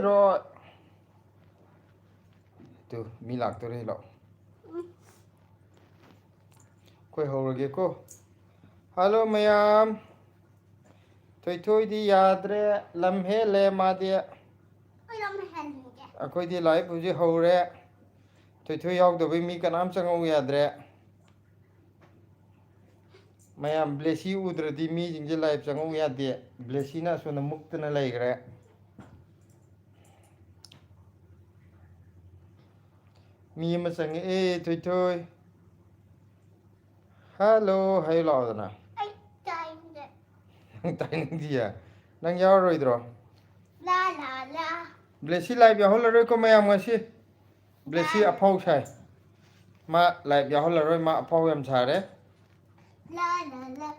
रो तू मी लागतो रे लो कोई होरगे को हेलो मैम थोई थोई दी यादरे लम्हे ले मादे अखोई दी लाइफ हुजे होरे थोई थोई याव दबई मी कनाम चंगो यादरे मैम ब्लेसी उद्रदी मी जिंजे लाइफ चंगो यादे ब्लेसी ना सुन मुक्त न लेगरे मी म चंगे ए थोई थोई हेलो हाय लाओदना टाइनिंग दिया नंग याव रोइद्रो ला ला ला ब्लेसी लाइफ याव लरोय को मैम ngasi ब्लेसी अफाव साय मा लाइफ याव लरोय मा अफाव यम सारे ला ला ला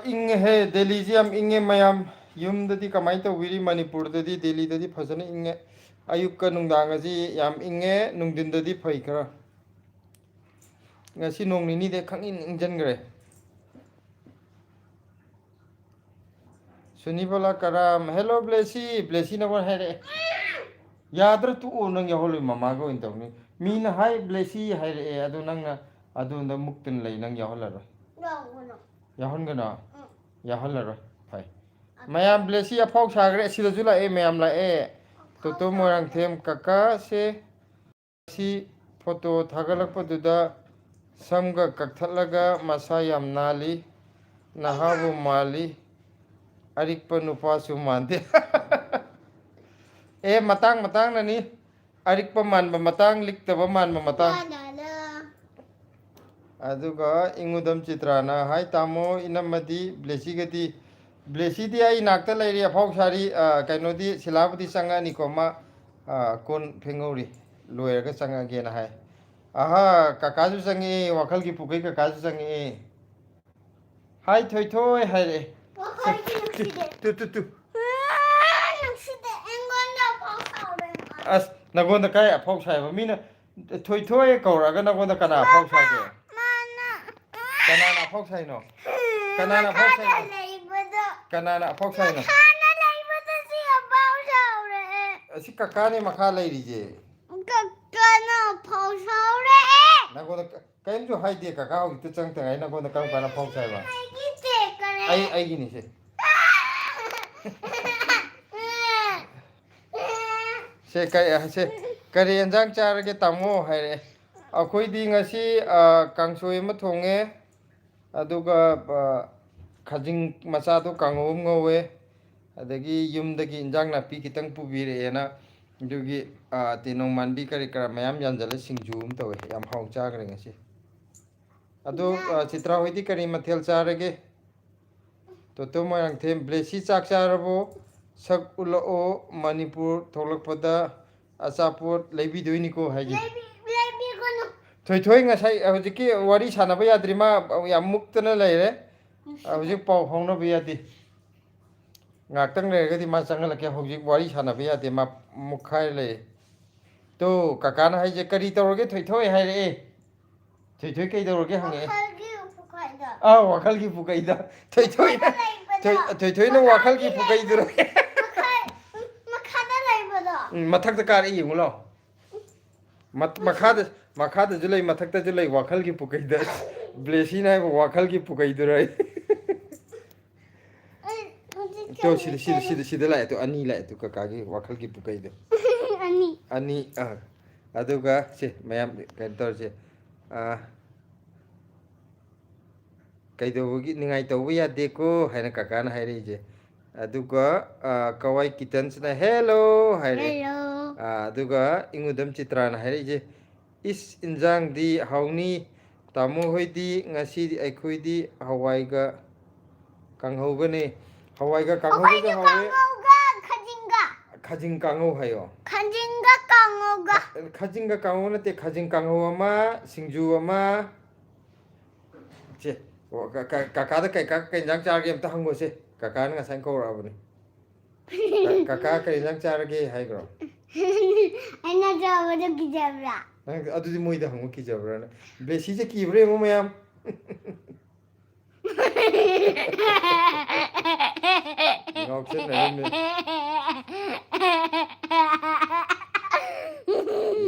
इंगे है दिल्ली जी हम इंगे मैम यूम ददी कमाई तो विरी मणिपुर ददी दिल्ली ददी फजन इंगे अयुक का नुंदांग जी याम इंगे नुंदिन ददी फई खरा ngasi nong ni de khang in injan gre suni bola karam hello blessy blessy na bon hai yadra tu o nang ya holu mama go in tawni mi na hai blessy hai re adu nang na adu na muktin lai nang ya hola ro ya hon gana ya hola ro phai mayam blessy a phok sagre sida jula e mayam la e to morang them kaka se si photo thagalak paduda samga kakthlaga masa yam nali nahabu mali arik pa nupa su mande ए मतंग मतंग ननी अरिक प मान ब मतंग लिख तब मान ब मतंग अदुगा इंगुदम चित्राना हाय तामो इनमदी ब्लेसी गदी ब्लेसी दी आई नाकता लेरी अफाव सारी कैनोदी सिलाबदी संगा निकोमा कोन फेंगौरी लोयरगा संगा गेना हाय आहा काकाजु संगे वखल की पुकई काकाजु संगे हाय थोय थोय हाय रे तू तू तू अस नगोंद काय अफाव सायबा मीना थोय थोय कौरागा नगोंद कना अफाव सायगे कना ना अफाव सायनो कना ना अफाव सायनो कना ना अफाव सायनो खाना लाइबदा सि अफाव सावरे असि कका ने मखा लैरिजे कका ना अफाव सावरे नगोंद कैम जो हाय दे कका हो तो चंग तंग नगोंद कम कना अफाव सायबा आई गिनी से से करी एंजांग चारगे तामो हायरे अखोइदी ngasi कांगसोय म थोंगे अदुगा खजिंग मचा तो कांगोम ngोवे अदगी युमदगी इंजांग नापी खितंग पुबिरेना दुगी तिनों मानबी करी करा मयाम जानजले सिंगजूम तवे याम हाउ चागरे ngasi अदो चित्रा होइदी करी मथेल चारगे तो मोयंग them Blessy chalk चारबो sak ulao manipur tholakpada achapot leibidoi ko haji thoi thoi ngasai hojiki wari sanaba yadrima yam muktana leire hojik pau hongna be yadi ngaktang lergadi ma changalake hojik wari sanaba yade ma mukhai le to kakana haije kari tawrge thoi thoi haire thoi thoi kai tawrge hange wakal ki pukaida thoi thoi thoi thoi no wakal ki pukaidura मथक कार येंगुलो मखाद जुलै मथक जुलै वाखल की पुकैद ब्लेसी ना वाखल की पुकैद रही तो सिद लाए तो अनी लाए तो काका की वाखल की पुकैद अनी अदुगा से मयाम कैंटर से कैदोगी निगाई तौबो यादेको हैना काका ना हायरे जे अदुगा कवाई किटन्स ना हेलो हायरे अदुगा इंगुदम चित्रा ना हायरे जे इस इंजांग दी हाउनी तामो होइदी ngasi di akhoi di hawai ga kanghogane hawai ga kanghog ga hawe khajing kangho hayo khajing ga kangho na te khajing kangho ama singju ama che kaka da kai kaka injang char ge ta hango se kaka na sang ko ra bani kaka kai injang char ge hai gro ana jawa da kijabra adu di moi da hango kijabra na besi je kibre mo mayam ꯉꯥꯎꯁꯟꯅꯔꯝꯃꯤ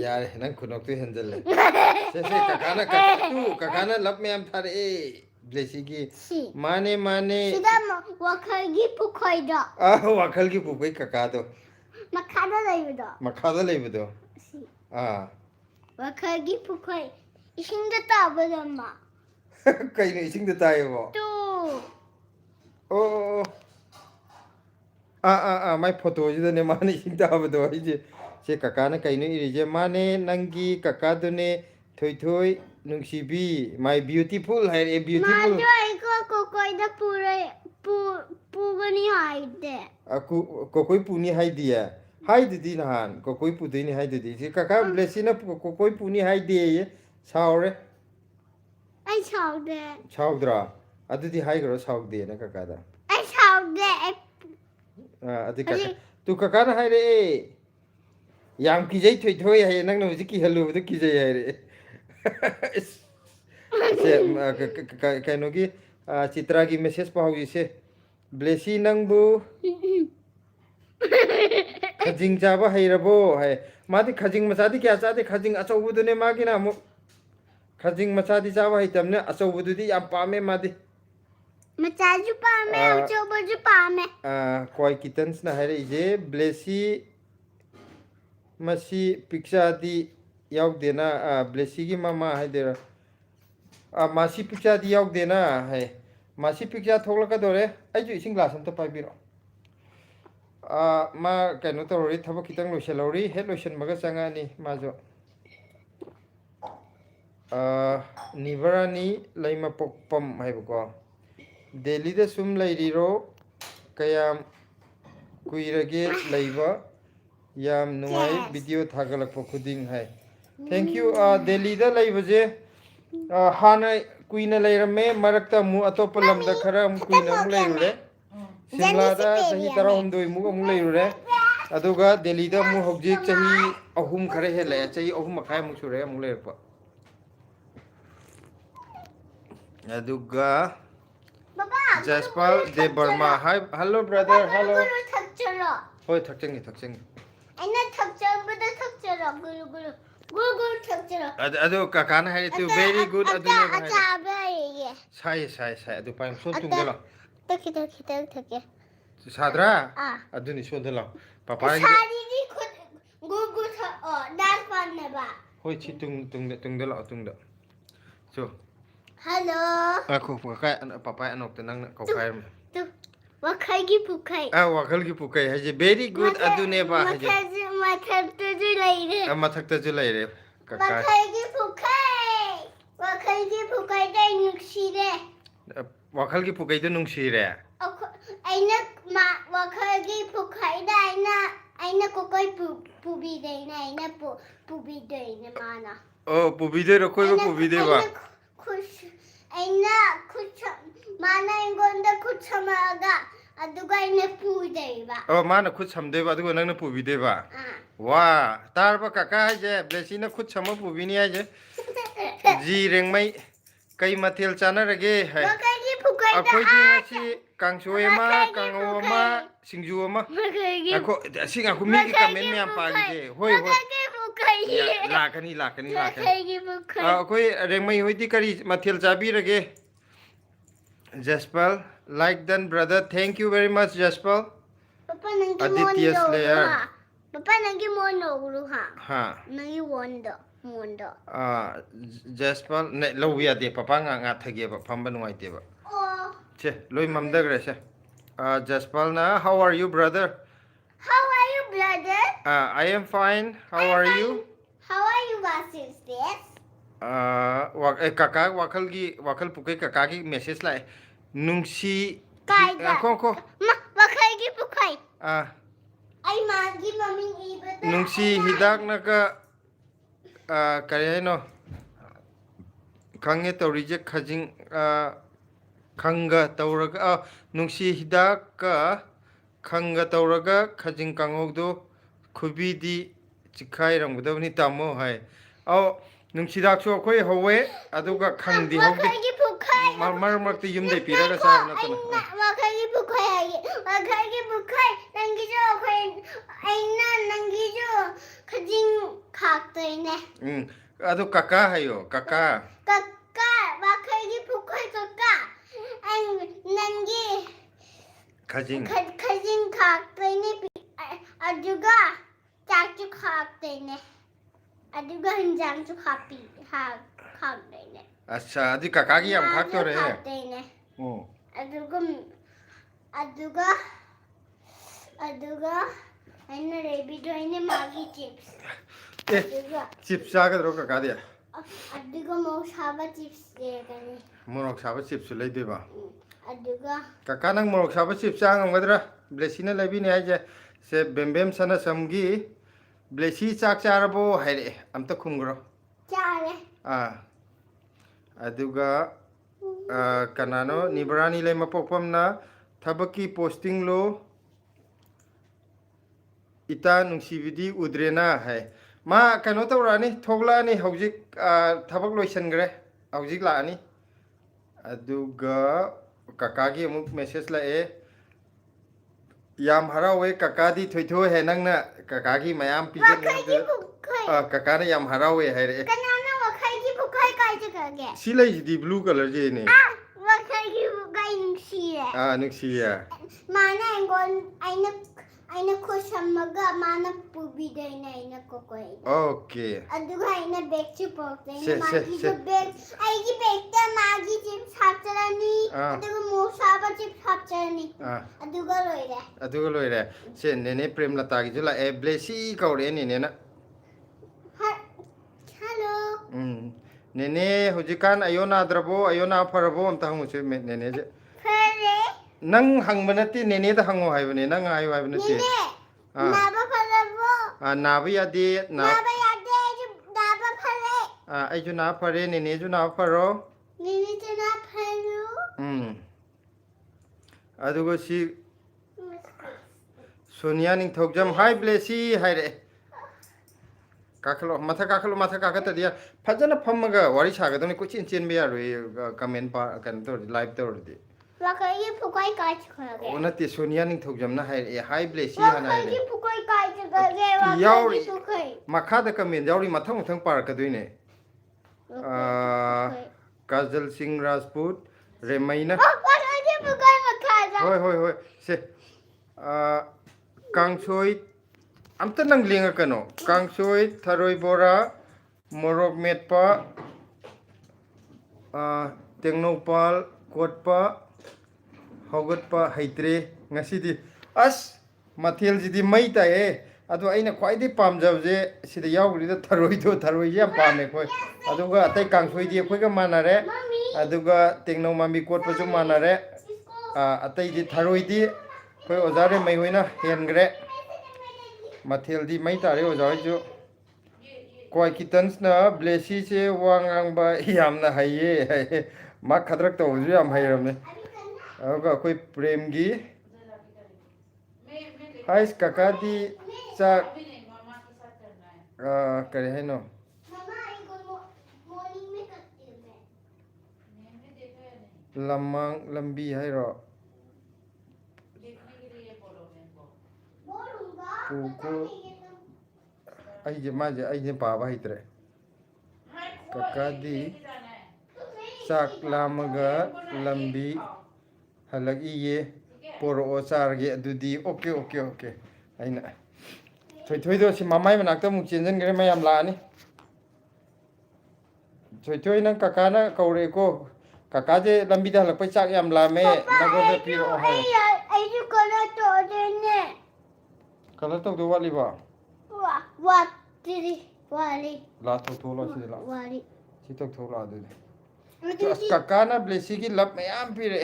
ꯌꯥꯔꯦ ꯅꯪ ꯈꯨꯅꯣꯛꯇꯨ ꯍꯦꯟꯖꯜꯂꯦ ꯁꯦ ꯀꯀꯥꯅ ꯂꯞ ꯃꯌꯥꯝ ꯊꯥꯔꯛꯑꯦ ꯕ꯭ꯂꯦꯁꯤꯒꯤ ꯃꯥꯅꯦ ꯃꯥꯅꯦ sida wakhagi pukhoido 와칼기 부부의 카카도 makada leibdo si 아 wakhagi pukhoi isingda tabada ma kayno isingda tayo tu 오 마이 포토 이제네 마네 isingda abdo 이제 제 카카는 kayno 이제 마네 낭기 카카도네 토이토이 nungsibi my beautiful hai a beautiful ma jo ko koida pugani haide aku kokoi puni hai dia hai didi nahan kokoi pudini hai didi si kaka blessina kokoi puni hai dia ye saure ai chaude chaudra adudi hai gro saude na kaka da ai chaude adi kaka tu kaka na hai re yam ki jai thoi thoi hai nang no ji ki halu du ki jai hai re se kaino gi chitra gi message pa hogi se blessi nangbu khajing chaba hairabo hai madi khajing masadi kya chade khajing achaubudu ne magina mu khajing masadi chaba haitamne achaubudu di yam pame madi machaju pame achobaju pame koi kittens na haire ije blessi masi picture di yaugde na blessi gi mama haidera masi picture di yaugde na hai masi picture thoklaka dore aiju ising glass amta paibiro ma kaino torori thabo kitang loiselori he loisen maga changani majo nivarani laima pokpam haibko delhi da sum lairiro kayam kuirage laiba yam nuai video thagalakpo khuding hai thank you delhi da laibaje hana kuina lairame marakta mu atopa lamda khara mu kuina mu lairure simlada sahi tarahumdoi mu amu lairure aduga delhi da mu hojik sahi ahum khare hele sahi ahum makhai mu sure mu lairpa aduga baba Jaspal de Burma hi hello brother hello thakcharo hoi thakchengi aina thakchabada thakcharo guru thakcharo adu kakana hai tu very good adu ne hai achabe ye sai adu paim so tungdela take sadra adu ni so dela papa sari ni khud guru dance panne ba hoi chi tungdela tungda so hello aku pakai papa anok tenang kau kai tu wakhagi pukai wakal gi pukai haje very good adu ne ba haje mathak tu laire mathak ta ju lai re kaka wakhagi pukai dai nuksire wakal gi pukai tu nungsi re aina wakhagi pukai dai aina kokoi pubi dai aina pubi dai mana pubi de ro koi pubi de ba aina kuch mana ingonda kuchamaga aduga aina pudai ba mana khut samde ba aduga nangna pubi de ba wa tarba kaka haje blessina khut sama pubi ni haje ji rengmai kai mathel chana rage hai wakhagi pukai akoi di ngasi kangsoi ma kango ma singju ma ako sing aku mi comment me am pa ge hoi lakani akoi rengmai hoi di kari mathel chabi rage Jaspal like then brother thank you very much Jaspal papa nangi Aditya Slayer papa nangi mono guru ha nangi mondo Jaspal ne lo ya de papa nga thage ba phamba nuai te ba che loi mamda gre se Jaspal na how are you brother I am fine how are you what is this kaka wakal pukai kaka ki message lai nungsi ko wakhai gi pukai ai ma gi mami ibata nungsi hidak na ka kare no kange tawrije khajing khanga tawraga nungsi hidak ka khanga tawraga khajing kangogdo khubidi chikhai ramgudawni tamo hai nungsidak so khoi howe aduga khangdi hogdi wakhai gi pukai ꯃꯔꯛ ꯃꯔꯛꯇ ꯌꯨꯝꯗꯩ ꯄꯤꯔꯒ ꯆꯥꯕ ꯅꯠꯇꯅ ꯋꯥꯈꯜꯒꯤ ꯄꯨꯈꯩ ꯍꯥꯏꯒꯦ ꯋꯥꯈꯜꯒꯤ ꯄꯨꯈꯩ ꯅꯪꯒꯤꯁꯨ ꯑꯩꯅ ꯅꯪꯒꯤꯁꯨ ꯈꯖꯤꯡ ꯈꯥꯛꯇꯣꯏꯅꯦ ꯑꯗꯨ ꯀꯀꯥ ꯍꯥꯏꯌꯣ ꯀꯀꯥ ꯀꯀꯥ ꯋꯥꯈꯜꯒꯤ ꯄꯨꯈꯩ ꯀꯀꯥ ꯅꯪꯒꯤ खजिंग खाक्तोइने अदुगा चाकु खाक्तोइने अदुगा हिंजांगसु खाक्तोइने अच्छा अदि काकागी याम खाक्तोरे खाक्तोइने अदुगा अन्न रेबिदोइने मागी चिप्स चिप्स चागद्रो काकादि अदुगा मोसाबा चिप्स लेगनी मोरक साबा चिप्स लैदेबा अदुगा काका नंग मोरक साबा चिप्स चांगमगद्रा ब्लेसीना लैबिने हाइजे से बेमबेम सना समगी ब्लेसी चाक चारबो हाइरे अमता खुंग्रो चारे अदुगा कनानो निबरानी ले मपोपमना थबकी पोस्टिंग लो इता नुंसीबिदी उद्रेना है मा कनो तौरानी थोगलानी हौजिक थबक लोइसनग्रे हौजिक लानी अदुगा काकागी अमुक मेसेज लाए याम हरावे काकादी थोइथो है नंगना काकागी मयाम पीजन काकाने याम हरावे है रे कनाना वखाइगी बुखाई काई जगह सिलाई दी ब्लू कलर जे ने वखाइगी बुखाई नुक्सिया नुक्सिया माना आइना खुशमगा माना पुबिदैना आइना कोकोइ ओके अदुगा आइना बेग छु पोक्दैना मागी जो बेग आइगी बेगता मागी चिप्स हाचरानी अदुगा मोसाबा चिप्स हाचरानी अदुगा लोइरे से नेने प्रेमलता की जुला ए ब्लेसी कौरे नेने ना हेलो नेने हुजिकान अयोना द्रबो अयोना फरबो अमता हंगुसे नेने जे फरे नंग हंगब नती नेने दा हंगो हाइबने नंग आयो हाइबने ते नाबा फरबो नाबा यादे नाबा फरे आइजु ना फरे नेने जु ना फरो नेने जु ना फरो अदुगो सी सोनिया निंथौजम हाय ब्लेसी हाइरे काखलो माथा काखत दिया फजन फमगा वारी सागदने कुचिन चेन बिया रोय कमेंट पा कन तो लाइव तो दे वाकई फुकाई काई खगे ओनते सोनिया निंथौजम ना हाय ब्लेसी हाना हाइरे वाकई फुकाई काई खगे वाकई फुकाई मखा द कमेंट यावरी मथंग मथंग पार कदुइने काजल सिंह राजपूत रेमैना वाकई फुकाई मखा होय से कांगसोई अमता नंग लेंगा कनो कांगसोई थरोई बोरा मोरक मेटपा Tengnoupal COTPA हौगतपा हैत्रे ngасidi as mathel jidi mai ta e adu aina khwaidi pamjabje sida yawrida tharoi ya pame khoi aduga atai kangsoi di khoi ga manare aduga tengno mami kotpa ju manare atai di tharoi di khoi ojare mai hoina hengre mathel di mai tare ojai ju koi kitans na blesi che wangang ba yamna haye ma khadrak to ju yam hairamne aduga khoi prem gi हाय काका दी चा करे है no लमंग लंबी है रो पुको आई जे पावा हितरे काका दी चाक लामगा लंबी हलगी ये पोरो चारगे अदुदी ओके आइना थोइ दो सि मामाय मनाक्ता मु चेंजन गरे मयाम लानी थोइ नंग काका ना कौरे को काका जे लंबी दा हलक चाक याम लामे नगो दे पिरो हाय आइजु कलर तो देने कलर तो दो वाली बा वाली ला तो ला सि ला वाली सि तो ला दे काका ना ब्लेसी की लब मयाम पिरे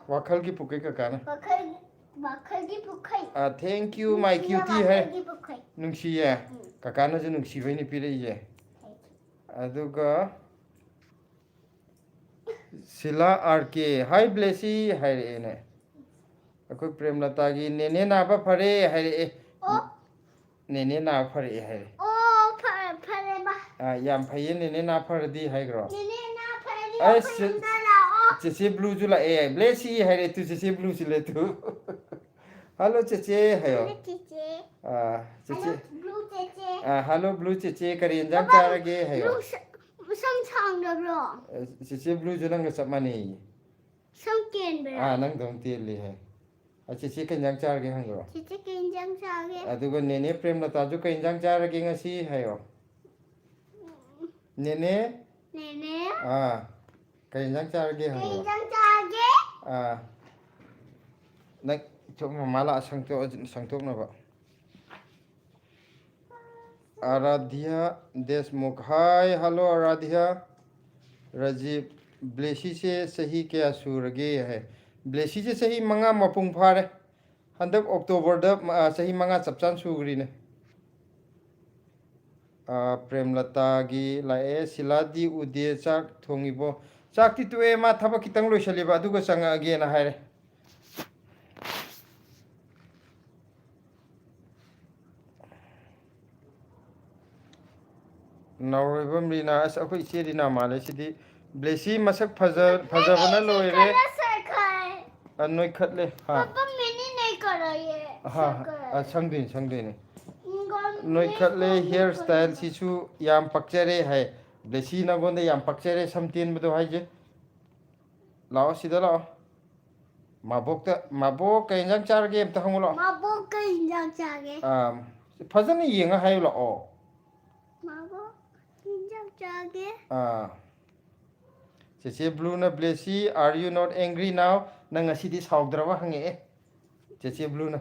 वाखल की पुके का काना वाखल की पुखै थैंक यू माय क्यूटी है नुंसी है काकाना जो नुंसी बइनी पिरे ये अदुगा सिला आरके हाय ब्लेसी हाय रे ने अकोई प्रेमलता की नेने नाबा फरे हाय रे नेने ना फरे हाय रे ओ फरे बा याम फये नेने ना फरदी हाय ग्रो नेने ना फरदी अस Cici blue ju la e blessy hai tu cici blue si le tu. Hello cici hayo. Cici. Cici. Blue cici. Hello blue cici kari enjang cara ge hayo. Song chang da bro. Cici blue ju nang sap mani. Song kien bro. Nang dong ti li hai. Cici kan enjang cara ge hangro. Cici kien jang chang ge. Aduga nene prem lata ju kan enjang cara ge ngasi hayo. Nene. Nene. Kan enjang cara ge hangro. Kien jang chang ge. Nak cuma malah sangtok na ba. Aradhya Desmukh. Hi, hello Aradhya. Rajiv Blessy से सही क्या सूरगे है Blessy से सही मंगा मपुंग फारे हंदक अक्टूबर the सही मंगा चपचान सूगरी ने प्रेमलता गी लाए सिलादी उदे चाक थोंगिबो चाक ती तुए मा थबक कितंग लोइसलिबा अदुगा संगा अगे ना हायरे नौरबम रीना अस अखोई इचे रीना माले सिदी Blessy masak फजबना लोइरे नोइ खतले पापा मैंने नहीं करा ये संगदे नोइ खतले हेयर स्टाइल सिसु याम पक्चरे है Blessy ना गोंदे याम पक्चरे समतीन बदो हाइजे लाओ सिदा लाओ माबोक कइंजांग चार गेम त हंगलो माबोक कइंजांग चागे फजन येंगा हाइ लाओ माबोक कइंजांग चागे Cici blue na Blessy, are you not angry now? Nang ngasi di saudra wa hange Cici blue na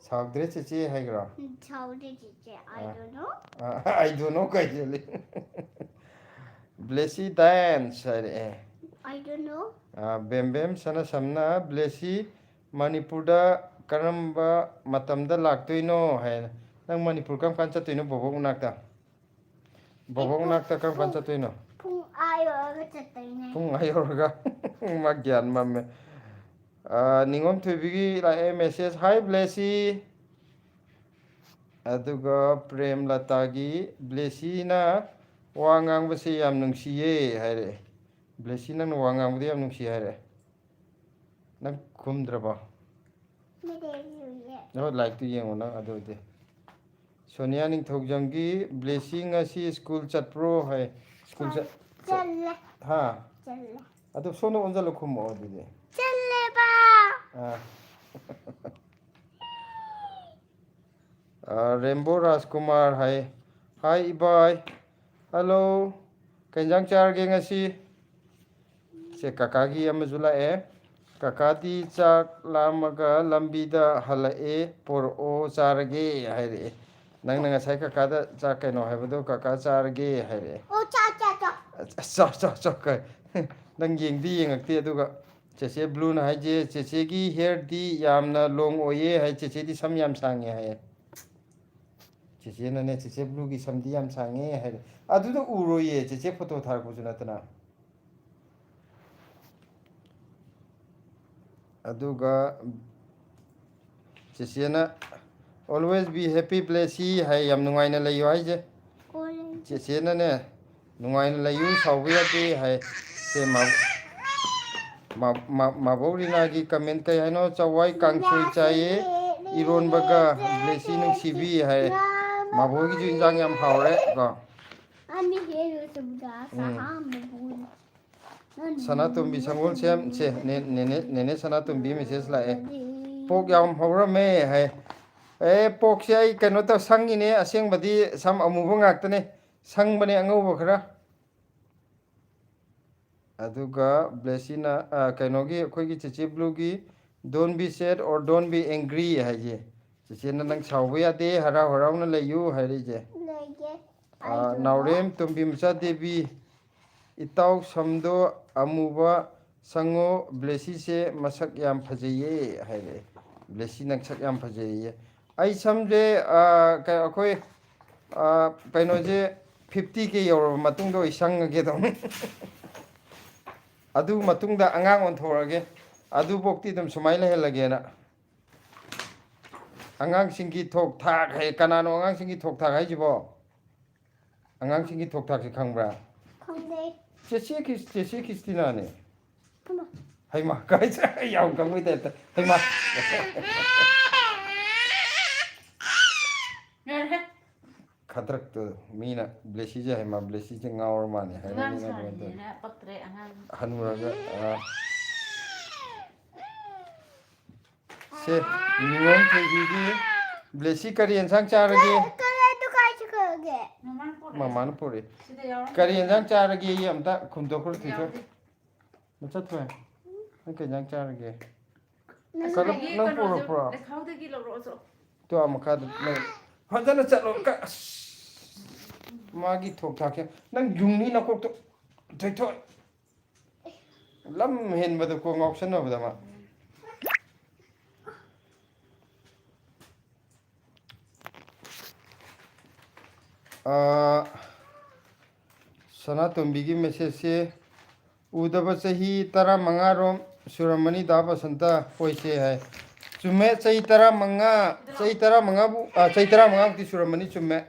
saudra Cici hai gra. Saudra Cici, I don't know. I don't know kai jeli. Blessy dance hai I don't know. Bem sana samna Blessy Manipur da karamba matam da laktoi no hai nang Manipur kam kan chatoi no bobong nakta kam kan chatoi no Pung ayorga magyan mamme ningom thubigi la message hi Blessy aduga prem latagi Blessy na wangang basi yam nungsiye haire Blessy nang wangang budi yam nungsi haire nang khumdraba no like to yengo na adu de Sonia ning thokjanggi Blessy ngasi school chat pro hai school chat चल हाँ चल तो सोनो उनसे लोग खुम और दीजिए चल बा रेम्बो राजकुमार हाय हाय बाय हेलो कंजंग चार गेंगसी से काकागी अमजुला ए काकाती चाक लामगा लंबीदा हलए पोरो चारगे हाय रे नंग नंग साइ काकादा चाक कैनो हाय बदो काका चारगे हाय रे ओ चा kai nang yeng di yeng akti aduga cheche blue na haje cheche gi hair di yamna long oye hai cheche di sam yam sange hai cheche na ne cheche blue gi sam di yam sange hai adu da uro ye cheche photo thar ko juna tana aduga cheche na always be happy Blessy hai yam nungai na layo hai je cheche na ne nungai na layu sauya de hai se maborina gi comment kai hano chawai kangsui chaye iron baga Blessy nung sibi hai mabor gi ju injang yam haure ko ani hero subda saham bun sanatumbi sangol sem che nene sanatumbi message la e pok yam haura me hai pok sai kano ta sangi ne aseng badi sam amubo ngak tane sang bane angau khara aduga Blessy na kainogi akhoi gi cheche blue gi don't be sad or don't be angry haje cheche na nang chawya de hara harau na layu haire je naurem tumbi mcha devi itau samdo amuba sango Blessy se masak yam phajiye haire Blessy nang sak yam phajiye ai samje kai akhoi kaino je 50 ke yor matung do isang ge dong adu matung da angang on thorage adu bokti dum sumai la helage na angang singi thok thak hai kanano angang singi thok thak hai jibo angang singi thok thak se khangbra khangde cheche Christina ne Come on. Hay mà cái dòng không biết tên hay mà khadrak tu mina blesi je hay mà blesi je ngawar mani hay Ngang ni na sari tu na patre angang. hanuraga se niwon thegi blesi kari ensang charage Kaya to kai chukage. Naman po. mamana puri Sida yaw. kari ensang charage yi amta khumdokul thito machat pa ang kanyang charage kalau nang puro puro Lekhaw de gi lo ro so. tu amakad nang hajana chalo ka magi thok thak nang jungni na kok to thoi thoi lam hen badu ko ngok san no bada ma sana tumbigi message se udaba sahi tara mangarom suramani da basanta hoise hai chume chai tara manga bu chai tara manga ti suramani chume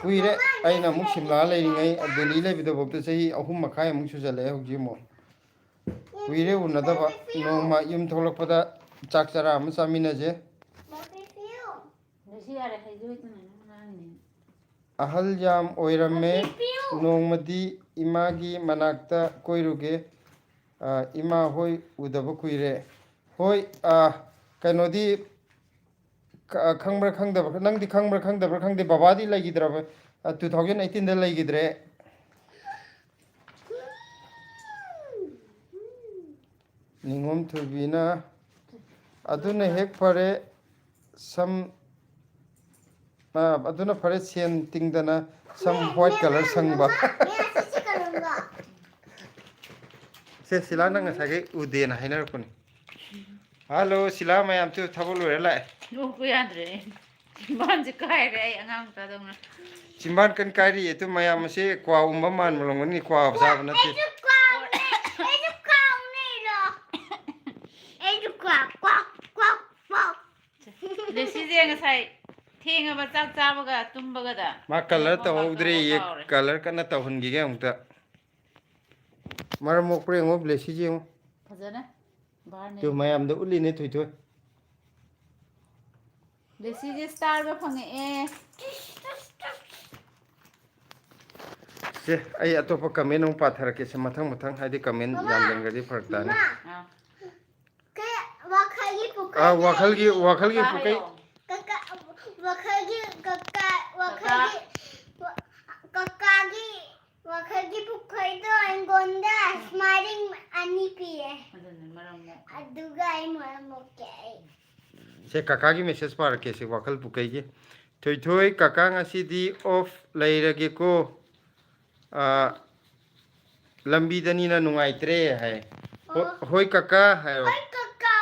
kuire aina muk simla leiringai delhi le bido bokta chai ahum makhai muk sujale hoji mo kuire unadaba noma yum tholakpada chak chara am samina je Desi are hay joi tu na ni. ahal jam oiramme nongmadi imagi manakta koiruge ima hoi udaba kuire hoi kanodi khangbar khangdaba nangdi khangbar khangdaba khangde babadi lagidraba 2018 da lagidre ningom thubina aduna hek pare sam aduna pare sen tingdana some white color sangba se sila nang sage uden hainar kuni hello sila mayam tu thabul re la Lu ku yandre. Man ji kai re angang ta dong na. chimban kan kari tu mayam se kwa umba man mulong ni kwa sa na ti Desi je ngasai. Thenga ba chak cha ba ga tum ba ga da. ma color ta hodre ye color kana ta hun gi ge ungta mar mok pre ngo blesi ji ngo Fajana. Bahar ne. tu mayam da uli ne thui thui Desi je star ba phange e. se ai atopa comment ong pathar ke se mathang mathang haidi comment yam den ga di farak ta ne Ah. wakhal gi pukai Wakagi pukaido ang gonda smiling ani piye. Fajana maram mo. Aduga ay maramoke. se kaka gi message par ke se wakhal pukai gi thoi thoi kaka ngasi di off lairage ko lambi dani na nungai tre hai hoi kaka hai Ay kaka.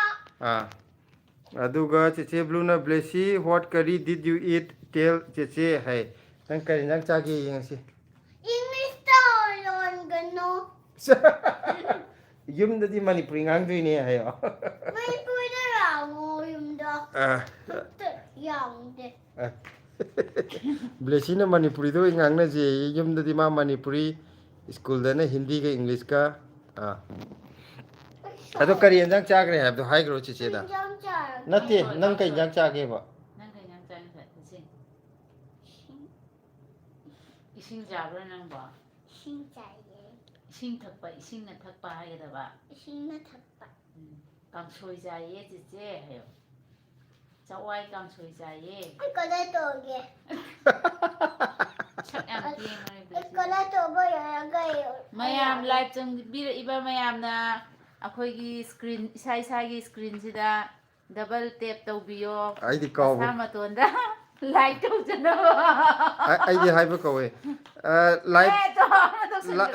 aduga cheche blue na blessy what curry did you eat tell cheche hai nang kari nang chagi ngasi English tolon gano. yum dadi manipuri ngang dui ne hai May pwede lang o yung da. Yang de. blessy na manipuri do ngang na je yum dadi ma manipuri school da na hindi ka english ka ado kari nang chagre hai do hai gro cheche da Jang char. nate nang kai nang chage ba Nang kai nyang chang sa ising. Ising jabra nang ba. Sing chaye. Ising thakpa ising na thakpa ha ga da ba. Sing na thakpa. Kang soi ja ye ji je hayo. Chawai kang soi ja ye. Ay kada toge. Chak am ki mai Ay blessy. kada to ba yung gayo. Mayam live chung bir iba mayam na akhoi screen isai screen sida double tap tawbiyo. ai di kaw Sa matonda like tawjano. ai di hai ba kawe live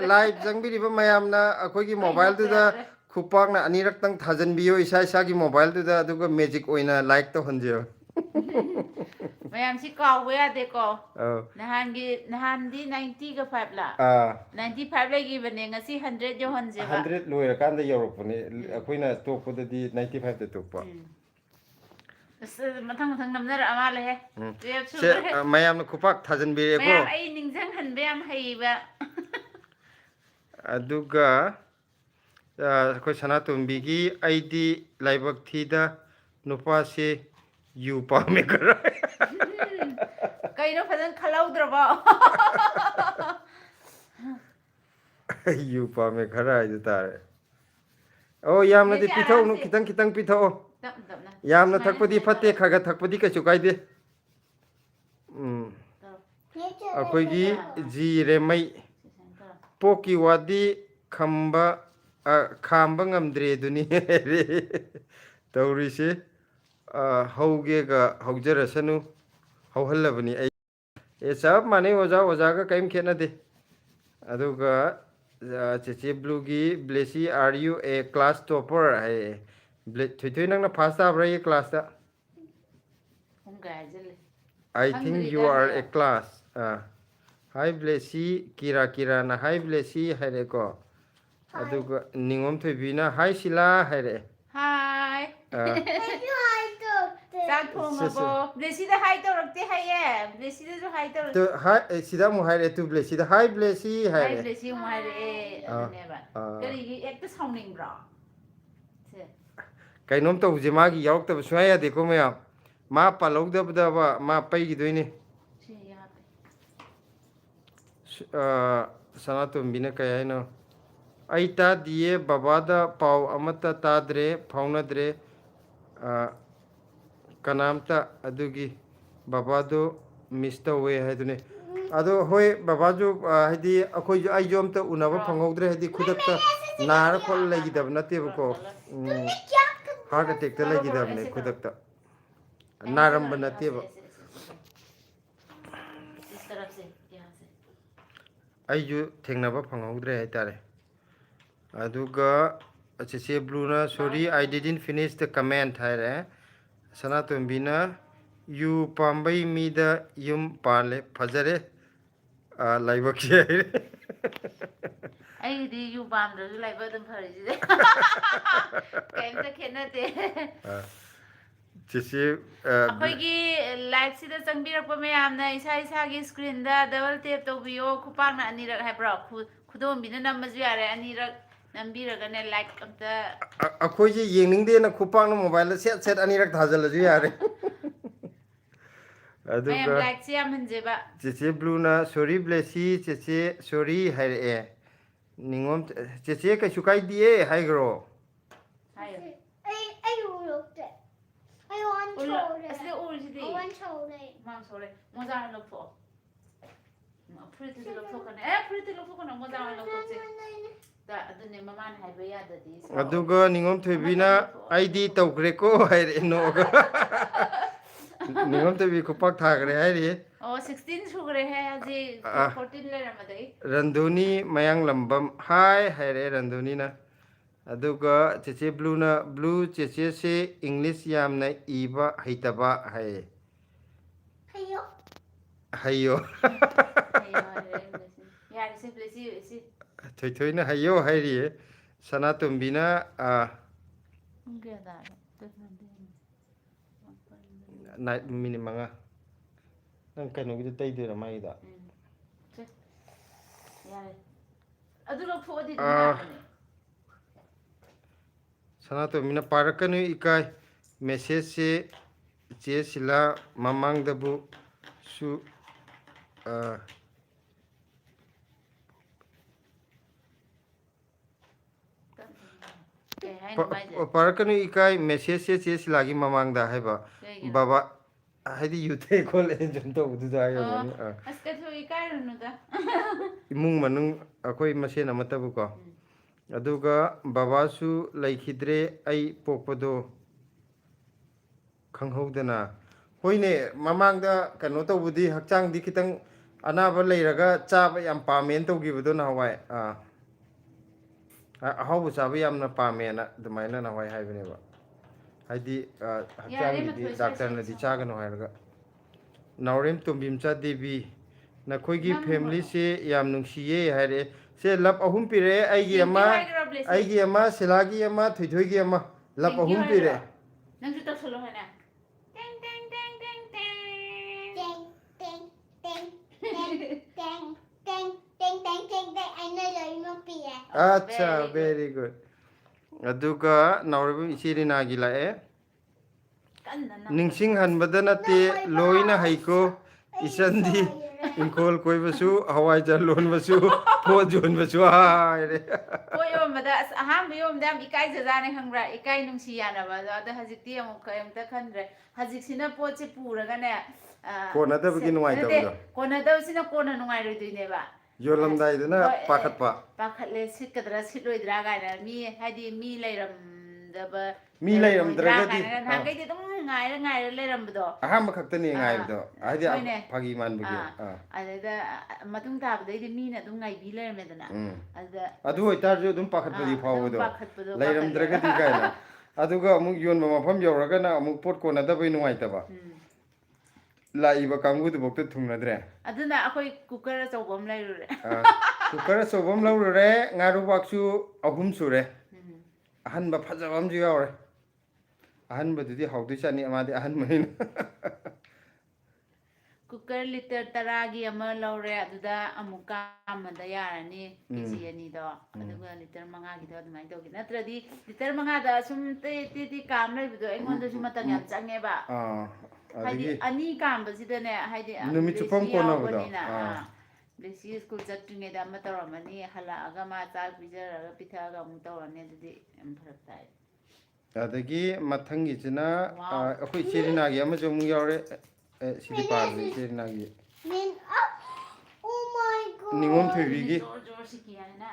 live jangbi ri ba mayam na akoi gi mobile tu da khupang na anirak tang thajan biyo isa isa gi mobile tu da aduga magic oina like to hanjo Mayam si kaw ya de ko. oh Nahan di 90 ga 5 la. 95 lagi bane ngasi 100 yo honje ba. 100 loira kan da yorok ne akoi na to ko da di 95 da to pa Mathang namnar ama le he. se mayam na khupak thajan bi re ko Mayam ai ningjang han be am hai ba. aduga ꯑꯩꯈꯣꯏ ꯁꯅꯥꯇꯣꯝꯕꯤꯒꯤ ꯑꯩꯗꯤ ꯂꯥꯏꯕꯛ ꯊꯤꯗ ꯅꯨꯄꯥꯁꯦ U ꯄꯥꯝꯃꯦ ꯈꯔ ꯀꯩꯅꯣ ꯐꯖꯅ ꯈꯜꯍꯧꯗ꯭ꯔꯕꯣ? U ꯄꯥꯝꯃꯦ ꯈꯔ ꯍꯥꯏꯗꯨ ꯇꯥꯔꯦ ꯑꯣ ꯌꯥꯝꯅꯗꯤ ꯕ꯭ꯂꯦꯁꯤ ꯄꯤꯊꯛꯎꯅꯨ ꯑꯔꯥꯝꯁꯦ ꯈꯤꯇꯪ ꯈꯤꯇꯪ ꯄꯤꯊꯛꯑꯣ ꯇꯞꯅ ꯇꯞꯅ ꯌꯥꯝꯅ ꯁꯨꯃꯥꯏꯅ ꯊꯛꯄꯗꯤ ꯁꯨꯃꯥꯏꯅ ꯐꯠꯇꯦ ꯇꯧꯔꯣ ꯈꯔ ꯈꯔ ꯊꯛꯄꯗꯤ ꯀꯩꯁꯨ ꯀꯥꯏꯗꯦ ꯇꯧꯔꯣ ꯑꯩꯈꯣꯏꯒꯤ ꯖꯤ ꯔꯦꯃꯩ ꯁꯤ ꯁꯨꯃꯥꯏꯅ ꯇꯧꯔꯣ ꯄꯣꯛꯀꯤ ꯋꯥꯗꯤ ꯈꯥꯝꯕ ꯉꯝꯗ꯭ꯔꯦ ꯑꯗꯨꯅꯤ ꯇꯧꯔꯤꯁꯦ ꯍꯧꯒꯦꯒ ꯍꯧꯖꯔꯁꯅꯨ ꯍꯧꯍꯜꯂꯕꯅꯤ ꯑꯩ ꯆꯞ ꯃꯥꯟꯅꯩ ꯑꯣꯖꯥ ꯑꯣꯖꯥꯒ ꯀꯔꯤꯝ ꯈꯦꯠꯅꯗꯦ ꯑꯗꯨꯒ ꯆꯦꯆꯦ ꯕ꯭ꯂꯨꯒꯤ Blessy are you a class topper ꯍꯥꯏꯌꯦ ꯊꯣꯏꯊꯣꯏ ꯅꯪꯅ ꯐꯥꯁ ꯇꯥꯕ꯭ꯔꯥ ꯑꯩ ꯀ꯭ꯂꯥꯁꯇ ꯄꯨꯡ ꯀꯌꯥ ꯍꯥꯏꯖꯤꯜꯂꯦ ꯑꯥꯏ ꯊꯤꯡ ꯈꯪꯗ꯭ꯔꯤꯗ ꯌꯨ ꯑꯥꯔ ꯍꯥꯏꯌꯣ ꯑꯦ ꯀ꯭ꯂꯥꯁ ꯍꯥꯏ ꯕ꯭ꯂꯦꯁꯤ ꯀꯤꯔꯥꯅ ꯍꯥꯏ ꯕ꯭ꯂꯦꯁꯤ ꯍꯥꯏꯔꯦꯀꯣ ꯑꯗꯨꯒ ꯅꯤꯉꯣꯝ ꯊꯣꯏꯕꯤꯅ ꯍꯥꯏ ꯁꯤꯂꯥ ꯍꯥꯏꯔꯛꯑꯦ ꯍꯥꯏ ꯆꯥꯛ ꯊꯣꯡꯉꯕꯣ? ꯁꯤꯁꯦ ꯕ꯭ꯂꯦꯁꯤꯗ ꯍꯥꯏ ꯇꯧꯔꯛꯇꯦ ꯍꯥꯏꯌꯦ ꯕ꯭ꯂꯦꯁꯤꯗꯁꯨ ꯍꯥꯏ ꯇꯧꯔꯛꯇꯦ ꯁꯤꯗ ꯑꯃꯨꯛ ꯍꯥꯏꯔꯛꯑꯦ ꯇꯨ ꯕ꯭ꯂꯦꯁꯤꯗ ꯍꯥꯏ ꯕ꯭ꯂꯦꯁꯤ ꯍꯥꯏ ꯍꯥꯏꯔꯛꯑꯦ ꯕ꯭ꯂꯦꯁꯤ ꯑꯃꯨꯛ ꯍꯥꯏꯔꯛꯑꯦ ꯑꯗꯨꯅꯦꯕ ꯀꯔꯤꯒꯤ ꯍꯦꯛꯇ ꯁꯥꯎꯅꯤꯡꯕ꯭ꯔꯣ? ꯁꯦ ꯀꯩꯅꯣꯝ ꯇꯧꯕꯁꯦ ꯃꯥꯒꯤ ꯌꯥꯎꯔꯛꯇꯕ ꯁꯨꯡꯌꯥ ꯌꯥꯗꯦꯀꯣ ꯃꯌꯥꯝ ꯃꯥ ꯄꯥꯜꯍꯧꯗꯕꯗꯕ ꯃꯥ ꯄꯩꯈꯤꯗꯣꯏꯅꯤ ꯁꯤ ꯌꯥꯗꯦ ꯁꯅꯥꯇꯣꯝꯕꯤꯅ ꯀꯩ ꯍꯥꯏꯅꯣ ꯑꯩ ꯇꯥꯗꯤꯌꯦ ꯕꯕꯥꯗ ꯄꯥꯎ ꯑꯃꯠꯇ ꯇꯥꯗ꯭ꯔꯦ ꯐꯥꯎꯅꯗ꯭ꯔꯦ ꯀꯅꯥꯝꯇ ꯑꯗꯨꯒꯤ ꯕꯕꯥꯗꯨ ꯃꯤꯁ ꯇꯧꯋꯦ ꯍꯥꯏꯗꯨꯅꯤ ꯑꯗꯣ ꯍꯣꯏ ꯕꯕꯥꯁꯨ ꯍꯥꯏꯗꯤ ꯑꯩꯈꯣꯏꯁꯨ ꯑꯩꯁꯨ ꯑꯝꯇ ꯎꯅꯕ ꯕ꯭ꯔꯣ ꯐꯪꯍꯧꯗ꯭ꯔꯦ ꯍꯥꯏꯗꯤ ꯈꯨꯗꯛꯇ ꯅꯥꯔ ꯈꯣꯠꯂ ꯂꯩꯈꯤꯗꯕ ꯕ꯭ꯔꯣ ꯅꯠꯇꯦꯕꯀꯣ ꯆꯠꯂꯣ ꯍꯥꯔꯠ ꯑꯦꯇꯦꯛꯇ करो करो ꯂꯩꯈꯤꯗꯕꯅꯦ ऐसे करो ꯈꯨꯗꯛꯇ मैं ऐसे ꯅꯥꯔꯝꯕ करो यहाँ से ꯅꯠꯇꯦꯕ ऐसे ऐसे ऐसे इस तरफ से यहाँ से ꯑꯩꯁꯨ ꯊꯦꯡꯅꯕ ꯐꯪꯍꯧꯗ꯭ꯔꯦ ꯍꯥꯏꯇꯥꯔꯦ ꯑꯗꯨꯒ ꯆꯦꯆꯦ ꯕ꯭ꯂꯨꯅ ꯁꯣꯔꯤ ꯑꯥꯏ ꯗꯤꯗꯤꯟ ꯐꯤꯅꯤꯁ ꯗ ꯀꯃꯦꯟꯠ ꯍꯥꯏꯔꯦ ꯁꯅꯥꯇꯣꯝꯕꯤꯅ ꯌꯨ ꯄꯥꯝꯕꯩ ꯃꯤꯗ ꯌꯨꯝ ꯄꯥꯜꯂꯦ ꯐꯖꯔꯦ ꯂꯥꯏꯕꯛꯁꯦ ꯍꯥꯏꯔꯦ ꯑꯩꯒꯤꯗꯤ ꯌꯨ ꯄꯥꯝꯗ꯭ꯔꯁꯨ ꯂꯥꯏꯕꯛ ꯑꯗꯨꯝ ꯐꯔꯤꯁꯤꯗꯤ ꯀꯩꯝꯇ ꯈꯦꯠꯅꯗꯦ ꯆꯦꯆꯦ ꯑꯩꯈꯣꯏꯒꯤ ꯂꯥꯏꯐꯁꯤꯗ ꯆꯪꯕꯤꯔꯛꯄ ꯃꯌꯥꯝꯅ ꯏꯁꯥ ꯏꯁꯥꯒꯤ ꯏꯁꯀ꯭ꯔꯤꯟꯗ ꯗꯕꯜ ꯇꯦꯞ ꯇꯧꯕꯤꯌꯣ ꯈꯨꯄꯥꯛꯅ ꯑꯅꯤꯔꯛ ꯍꯥꯏꯕ꯭ꯔꯣ ꯈꯨꯗꯣꯝꯕꯤꯅ ꯅꯝꯃꯁꯨ ꯌꯥꯔꯦ ꯑꯅꯤꯔꯛ ꯅꯝꯕꯤꯔꯒꯅꯦ ꯂꯥꯏꯛ ꯑꯝꯇ ꯑꯩꯈꯣꯏꯁꯦ ꯌꯦꯡꯅꯤꯡꯗꯦꯅ ꯈꯨꯄꯥꯛꯅ ꯃꯣꯕꯥꯏꯜꯗ ꯁꯦꯠ ꯁꯦꯠ ꯑꯅꯤꯔꯛ ꯊꯥꯖꯤꯜꯂꯁꯨ ꯌꯥꯔꯦ ꯃꯌꯥꯝ ꯑꯗꯨꯒ ꯂꯥꯏꯛꯁꯦ ꯌꯥꯝꯍꯟꯖꯦꯕ ꯆꯦꯆꯦ ꯕ꯭ꯂꯨꯅ ꯁꯣꯔꯤ ꯕ꯭ꯂꯦꯁꯤ ꯆꯦꯆꯦ ꯁꯣꯔꯤ ꯍꯥꯏꯔꯛꯑꯦ ꯅꯤꯉꯣꯝ ꯆꯦꯆꯦ ꯀꯩꯁꯨ ꯀꯥꯏꯗꯦꯌꯦ ꯍꯥꯏꯈ꯭ꯔꯣ ꯍꯥꯏꯌꯣ I uråkte. I har en tåre. ꯑꯁꯤꯗ ꯎꯔꯤꯁꯤꯗꯤ Jag har en tåre. ꯃꯥꯡ ꯁꯣꯔꯦ ꯃꯣꯖꯥ ꯑꯣꯏꯅ ꯂꯧꯊꯣꯛꯑꯣ ꯐꯨꯔꯤꯠꯇꯨꯗꯤ ꯂꯧꯊꯣꯛꯀꯅꯤ ꯐꯨꯔꯤꯠꯇꯨ ꯂꯧꯊꯣꯛꯀꯅꯨ ꯃꯣꯖꯥ ꯑꯣꯏꯅ ꯂꯧꯊꯣꯛꯁꯦ ꯑꯗꯨꯅꯦ ꯃꯃꯥꯅ ꯍꯥꯏꯕ ꯌꯥꯗꯗꯤ ꯑꯗꯨꯒ ꯅꯤꯉꯣꯝ ꯊꯣꯏꯕꯤꯅ ꯑꯩꯗꯤ ꯇꯧꯈ꯭ꯔꯦꯀꯣ ꯍꯥꯏꯔꯛꯑꯦ ꯅꯣꯛꯑꯒ ꯅꯤꯉꯣꯝ ꯊꯣꯏꯕꯤ ꯈꯨꯄꯥꯛ ꯊꯥꯈ꯭ꯔꯦ ꯍꯥꯏꯔꯤꯌꯦ ꯑꯣ 16 ꯁꯨꯈ꯭ꯔꯦꯍꯦ ꯍꯧꯖꯤꯛ 14 ꯂꯩꯔꯝꯃꯗꯒꯤ ꯔꯟꯙꯨꯅꯤ ꯃꯌꯥꯡꯂꯝꯕꯝ ꯍꯥꯏ ꯍꯥꯏꯔꯛꯑꯦ ꯔꯟꯙꯨꯅꯤꯅ ꯑꯗꯨꯒ ꯆꯦꯆꯦ ꯕ꯭ꯂꯨꯅ ꯕ꯭ꯂꯨ ꯆꯦꯆꯦꯁꯦ ꯏꯪꯂꯤꯁ ꯌꯥꯝꯅ ꯏꯕ ꯍꯩꯇꯕ ꯍꯥꯏꯌꯦ Hejo. ꯍꯩꯌꯣ ꯌꯥꯔꯦ ꯁꯤ ꯁꯤ ꯊꯣꯏꯊꯣꯏꯅ ꯍꯩꯌꯣ ꯍꯥꯏꯔꯤꯌꯦ ꯁꯅꯥꯇꯣꯝꯕꯤꯅ ꯄꯨꯡ ꯀꯌꯥ ꯇꯥꯔꯦ ꯃꯤꯅꯤꯠ 5 ꯅꯪ ꯀꯩꯅꯣꯒꯤꯗ ꯇꯩꯗꯣꯏꯔꯥ ꯃꯥꯒꯤꯗ ꯌꯥꯔꯦ ꯑꯗꯨ ꯂꯧꯊꯣꯛꯑꯗꯤ ꯑꯗꯨꯝ ꯌꯥꯕꯅꯦ ꯁꯅꯥꯇꯣꯝꯕꯤꯅ ꯄꯥꯔꯛꯀꯅꯨ ꯏꯀꯥꯏ ꯃꯦꯁꯦꯖꯁꯦ ꯆꯦ ꯁꯤꯂꯥ ꯃꯃꯥꯡꯗꯕꯨ ꯁꯨ ꯀꯩ ꯍꯥꯏꯅꯣ ꯃꯥꯏꯁꯦ ꯄꯥꯔꯛꯀꯅꯨ ꯏꯀꯥꯏ ꯃꯦꯁꯦꯖꯁꯦ ꯆꯦ ꯁꯤꯂꯥꯒꯤ ꯃꯃꯥꯡꯗ ꯍꯥꯏꯕ ꯀꯩꯒꯤꯅꯣ ꯕꯕꯥ ꯍꯥꯏꯗꯤ ꯌꯨꯊꯩ ꯈꯣꯠꯂꯦ ꯁꯨꯝ ꯇꯧꯕꯗꯨꯗ ꯑꯣ ꯍꯥꯏꯔꯝꯒꯅꯤ ꯑꯁ ꯀꯩꯁꯨ ꯏꯀꯥꯏꯔꯨꯅꯨꯗ ꯏꯃꯨꯡ ꯃꯅꯨꯡ ꯑꯩꯈꯣꯏ ꯃꯁꯦꯟ ꯑꯃꯠꯇꯕꯨꯀꯣ ꯑꯗꯨꯒ ꯕꯕꯥꯁꯨ ꯂꯩꯈꯤꯗ꯭ꯔꯦ ꯑꯩ ꯄꯣꯛꯄꯗꯣ ꯈꯪꯍꯧꯗꯅ ꯍꯣꯏꯅꯦ ꯃꯃꯥꯡꯗ ꯀꯩꯅꯣ ꯇꯧꯕꯗꯤ ꯍꯛꯆꯥꯡꯗꯤ ꯈꯤꯇꯪ ꯑꯅꯥꯕ ꯂꯩꯔꯒ ꯆꯥꯕ ꯌꯥꯝ ꯄꯥꯝꯃꯦꯅ ꯇꯧꯈꯤꯕꯗꯣ ꯅꯍꯥꯟꯋꯥꯏ ꯑꯍꯥꯎꯕ ꯆꯥꯕ ꯌꯥꯝꯅ ꯄꯥꯝꯃꯦꯅ ꯑꯗꯨꯃꯥꯏꯅ ꯅꯍꯥꯟꯋꯥꯏ ꯍꯥꯏꯕꯅꯦꯕ ꯍꯥꯏꯗꯤ ꯌꯥꯔꯦ ꯍꯛꯆꯥꯡꯒꯤꯗꯤ ꯃꯊꯣꯏ ꯁ꯭ꯋꯥꯏ ꯁꯦꯠ ꯗꯥꯛꯇꯔꯅꯗꯤ ꯁꯪꯉꯣ ꯆꯥꯒꯅꯨ ꯍꯥꯏꯔꯒ ꯅꯥꯎꯔꯦꯝ ꯇꯣꯝꯕꯤꯝꯆꯥ ꯗꯦꯕꯤ ꯅꯈꯣꯏꯒꯤ ꯅꯝꯒꯅꯨ ꯐꯦꯃꯤꯂꯤꯁꯦ ꯌꯥꯝ ꯅꯨꯡꯁꯤꯌꯦ ꯍꯥꯏꯔꯛꯑꯦ ꯁꯦ ꯂꯞ 3 ꯄꯤꯔꯛꯑꯦ ꯊꯦꯡꯀ꯭ꯌꯨ ꯍꯥꯏꯈ꯭ꯔꯣ ꯕ꯭ꯂꯦꯁꯤ ꯑꯩꯒꯤ ꯑꯃ ꯁꯤꯂꯥꯒꯤ ꯑꯃ ꯊꯣꯏꯊꯣꯏꯒꯤ ꯑꯃ ꯂꯞ ꯊꯦꯡꯀ꯭ꯌꯨ 3 ꯍꯥꯏꯈ꯭ꯔꯣ ꯄꯤꯔꯛꯑꯦ ꯅꯪꯁꯨ ꯇꯧꯁꯜꯂꯣ ꯍꯥꯏꯅ ꯇꯦꯡ ꯇꯦꯡ ꯇꯦꯡ ꯇꯦꯡ ꯇꯦꯡ Teng, teng, teng, teng, teng, teng, teng, teng, teng, teng. Anh ơi lấy một pìa. ꯑꯠꯆꯥ ꯚꯦꯔꯤ ꯒꯨꯗ ꯚꯦꯔꯤ ꯒꯨꯗ अदुगा नावरबम इचेरिनागी लाए कन्ना ना निंगसिंग हनबदा नते लोइना हाइको इचंदी इंकोल कोइबसु हवाई जल लोनबसु पो जोनबसु हायरे कोई योमदा अहाम योमदा इकाई जजाने खंग्रा इकाई नुंसी यानबा अद हजिकती अमुक कयमता खंद्रे हजिकसिना पोचे पुरगाने कोनादबगी नुवाइदबदो कोनादबसिना कोना नुवाइरोइदिनेबा योलमदाइदना पाखतपा पाखतले सिटकदरा सिटलोइद्रा गायना मी हाइदि मी लैरमदबा मी लैरमद्रगदि नागैदि दम गायरा गायरा लैरमबदो अहम खक्तनी गायबदो आइदि फागी मानबगी अददा मतुंग ताबदैदि मीना दुम गाइबि लैरमेदना अददा अदु होइतारजु दुम पाखतपदि फावबदो लैरमद्रगदि गायना अदुगा अमुक योनबा मफम यौरगना अमुक पोट कोनादबई नुवाइतबा लाइबा कांगुदु बक्ता थुंगनद्रे अदुना अखोइ कुकर अचौबम लैरुरे कुकर अचौबम लौरुरे ngarubaksु ahum sure ahanba phajabam ju yaure ahanba dudi hawdu chani amadi ahan mahin cooker litre तरागी अमा लौरे अदुदा अमुका अमदा यारनी केजी अनि दो अदुगा लिटर मंगा गिदो अदुमाइ तोगी नत्रदि लिटर मंगा दा सुम ते काम लैबदो एंगोंदसु मतंग याम चंगेबा हाइदि अनि काम बसिदने हाइदि नुमि चुपम कोनबदो बेसी स्कूल चट्रिनेदा अमा तौरमनी हलागा मा चाक बिजरगा पिथागा अमु तौरने अदुदि एम फरक ताइ अदगी मथंगी जिना अखोइ चेरिनागी अमा जो मु यारे सिदि पार्बि चेरिनागी Oh my god. निगोम थेबिगी जोर सिकियाना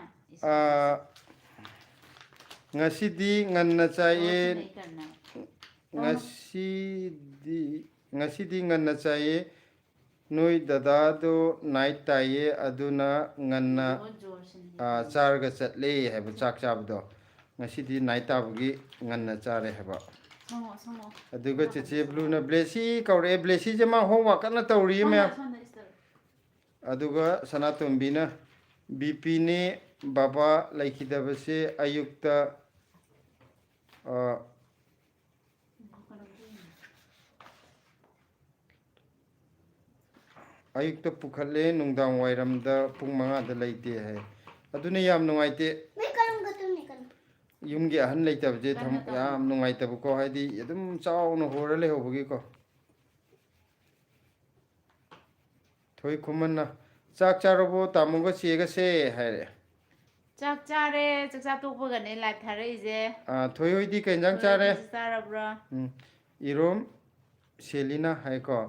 ngasidi nganna chaye करना ngasidi nganna chaye noi dada do night taye aduna nganna जोर से charga chatle heba chak chabdo ngasidi night tabugi nganna chare heba समो समो aduga cheche blue na blessy kaure blessy jama homework kana tawri me aduga sanatombi na bp ne baba laikidabase ayukta ayukta pukhale nungdang wairamda pung manga da laite hai aduna yam nungaite मैं करूँगा तुम नहीं करना yumgi ahan laitabje tham yam nungaitabu ko haidi adum chawno horale hobagi ko thoi khumanna chak charobo tamuga chega se haire चाक चारे चकचा तोपगने life थारैजे thoi hoidi kenjang chare चारब्रा irom selina hai ko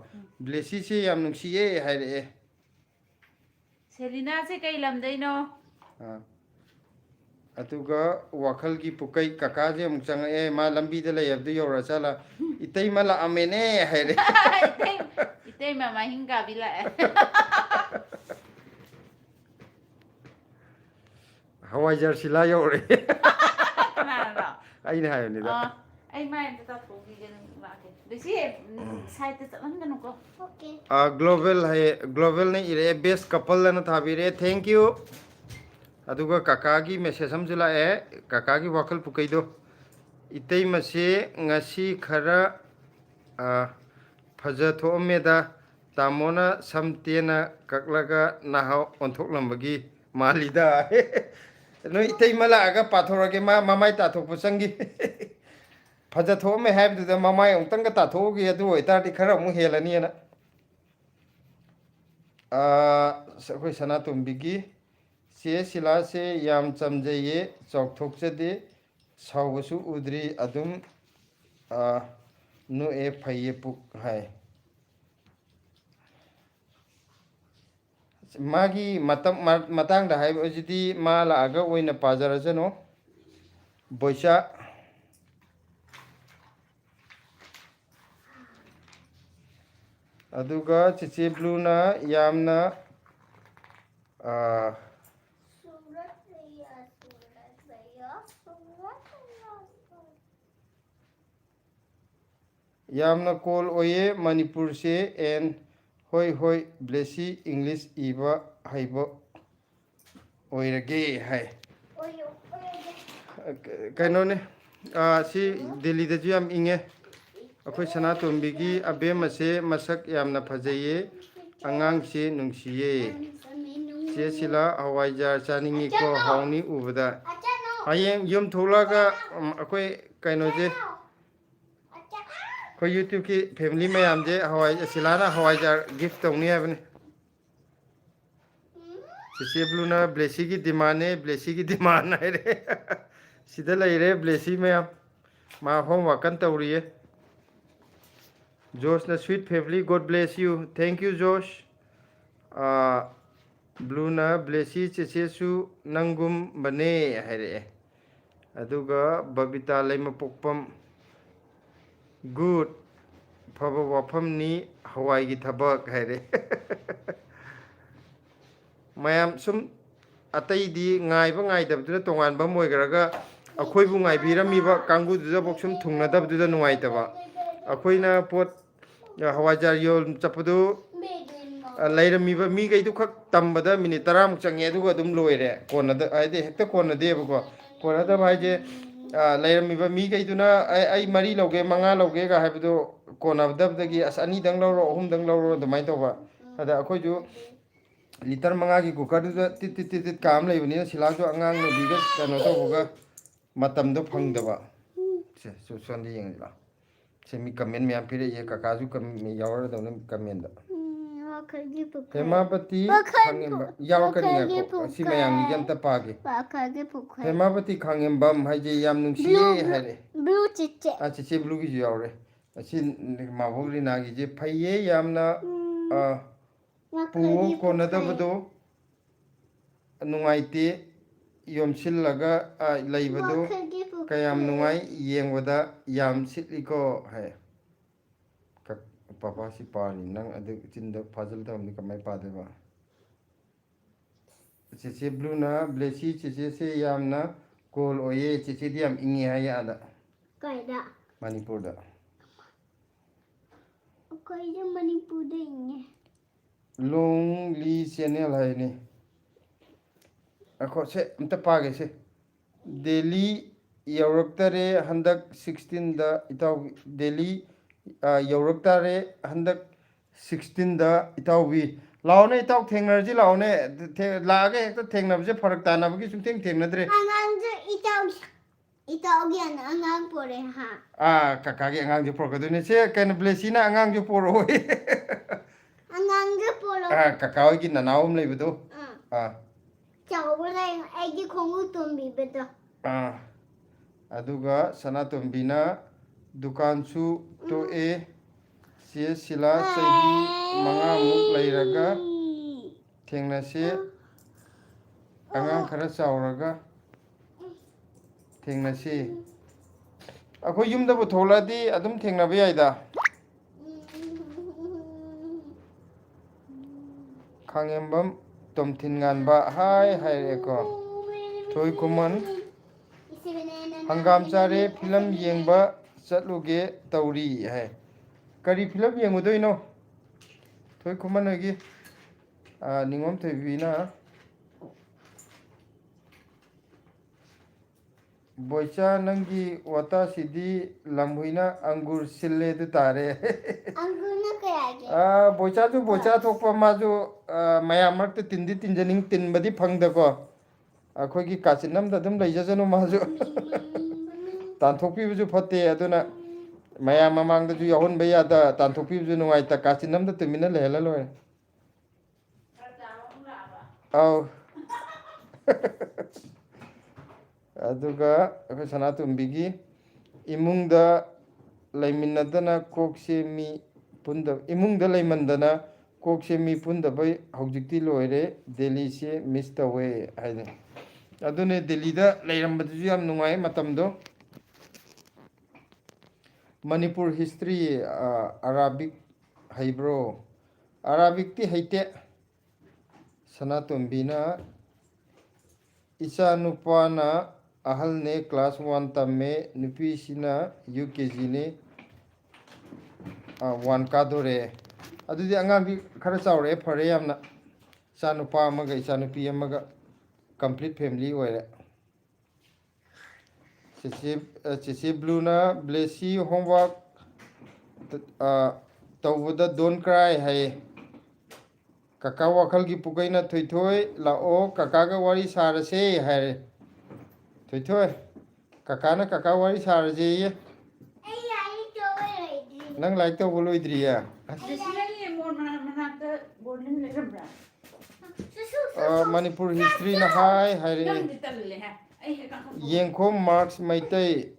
blessy se yam nungsiye haire Selina से कई लमदैनो अतुगा वाखल की पुकई कका जे अमुक चंगे मा लंबी दे लयबदु योरा चला इतै मला अमेने हायरे इतै मामा हिंगा बिला हवाई जर्सी ला योरे कनारा आइने हायने दा ai mai ta foggy gun लाके बेसी साइड त चलन को ओके ग्लोबल ने इरे बेस्ट कपल न थाबिरे थैंक यू अदुगा काका की मैसेज हम जुला है काका की वाखल पुकैदो इतै मसे ngasi खरा फज थोमेदा तामोना समतेना ककलगा नाहाव ओंथोकलमबगी मालिदा नो इतै मला आगा पाथोरगे ममाई ताथोप संगी फज थोमे हाइबदुदा ममाई ओंतंग ताथोगी अदु ओइतारदि खरा मु हेलनी ना अखोइ सनातोंबिगी चे सिला से याम चमजये चौथोकचदे सावबसु उद्री अदुम नु ए फैये पुक हाय मागी मतंग दा हाय अजिदी मा लागा ओइना पाजरजनो बोइसा अदुगा चिचे ब्लूना यामना यामना कॉल ओये मणिपुर से एन होय होय ब्लेसी इंग्लिश इबा हाइबो ओइरगे हाय कनोने सी दिल्ली द याम इंगे अखोय सनातोंबिगी अबेम से मसक यामना फजये अंगांग से नुंगसिये चे सिला हवाई जार चानिंगी को हाउनी उबदा hayeng yum thulaga akoi kaino je ko YouTube ki family mayam je hawai silana hawai jar gift tawni habne Sisi Blue na Blessy की डिमांड है Blessy की डिमांड है रे सीधा ले रे Blessy में आप माँ होम वर्कन तो रही है जोश ना sweet family God bless you thank you Josh Blue na Blessy चेचे सु नंगुम बने है रे अदुगा बबीता ले में पुकपम good फबा वाफम नी हवाई की थबक है रे mayam sum atai di ngai ba ngai dab du tongan ba moi garaga akhoi bu ngai birami ba kangu du da bok sum thungna dab du da nuai ta ba akhoi na pot hawajar yol chapdu lairami ba mi gai du khak tam ba da minute 30 muk change du ga dum loi re kona da ai de hekta kona de ba ko kona da bai je lairami ba mi gai du na ai mari loge manga loge ga hai bu kona dab da gi as ani dang lo ro ahum dang lo ro da mai to ba ada akhoi ju liter manga ki cooker du tit kam lai bani sila jo angang no biga kano to hoga matam do phang da ba se so son di yeng la se mi comment me am phire ye kaka ju kam mi yawar da no comment da Hemapati khangem yaw kan ya ko si mayang ni jam ta pa ge Hemapati khangem bam hai je yam nung si hai re blue chiche a chiche blue gi yaw re si ma bogri na gi je phaiye yam na puo kona da bado nungaite yomsillaga laibado kayam nungai yengwada yam sitliko hai ka papa si pani nang adu chinda fazal ta ni kamai pa de ba chiche blue na Blessy chiche se yam na kol oye chiche di yam ingi hai ada kaida Manipur da kaida Manipur da inge long li channel hai ni ako se amta page se Delhi Europe handak 16 da itaw Delhi Europe handak 16 da itaw wi laone itaw thengnar ji laone laage hekta thengnab je farak ta na gi sum thengnadre angang je itaw gi angang pore ha kaka gi angang je por ka dune se kan Blessy na angang je por hoi angang je polo kaka gi na naum lei bedo chào bữa nay anh đi không có tôm bị bệt đâu aduga Sanatombi na dukan su to e si sila sahi manga muk lairaga thengna se angang khara chawraga thengna se akoi yumda bu thola di adum thengna ba yaida khangembam tomthin ngan ba hai re ko thoi kuman hangam chare film yengba chatluge tauri hai kari film yengudoi no thoi kuman hogi ningom thoi na boicha nangi wata sidi lamhuina angur sille du tare angur na kaya boicha ju boicha thokpa ma ju mayam mak te tindi tinjaning tin badi phangda ko akhoi gi kachinam da dum leija janu ma ju tan thokpi ju phatte aduna mayam mamang da ju yahon baya da tan thokpi ju nungai ta kachinam da tumina lehla loy au aduga akhoi Sanatombi gi imungda laiminadana kokse mi punda imungda laimandana kokse mi punda bai hojikti loire Delhi se miss tawe haine adune Delhi da lairambadu yam nungai matamdo Manipur history Arabic haibro Arabic ti haite Sanatombi na isa nupana ahal ne class 1 tamme nupi sina UKG ne 1 ka dore adudi angang bi khara chawre phare yamna sa nupa amaga isa nupi amaga complete family oire Chichi Blue na Blessy homework tawuda don't cry hai kaka wakhal gi pukai na thoi thoi lao kaka ga wari sarase hai thôi thôi cả nó cả wari sar gì Ay, ay, ito nang like tao có lôi đi à Desilangi mo manakta boarding leram Manipur history na hai re Nang ditalle ha. Ay ka ko. yengkhom marks maitai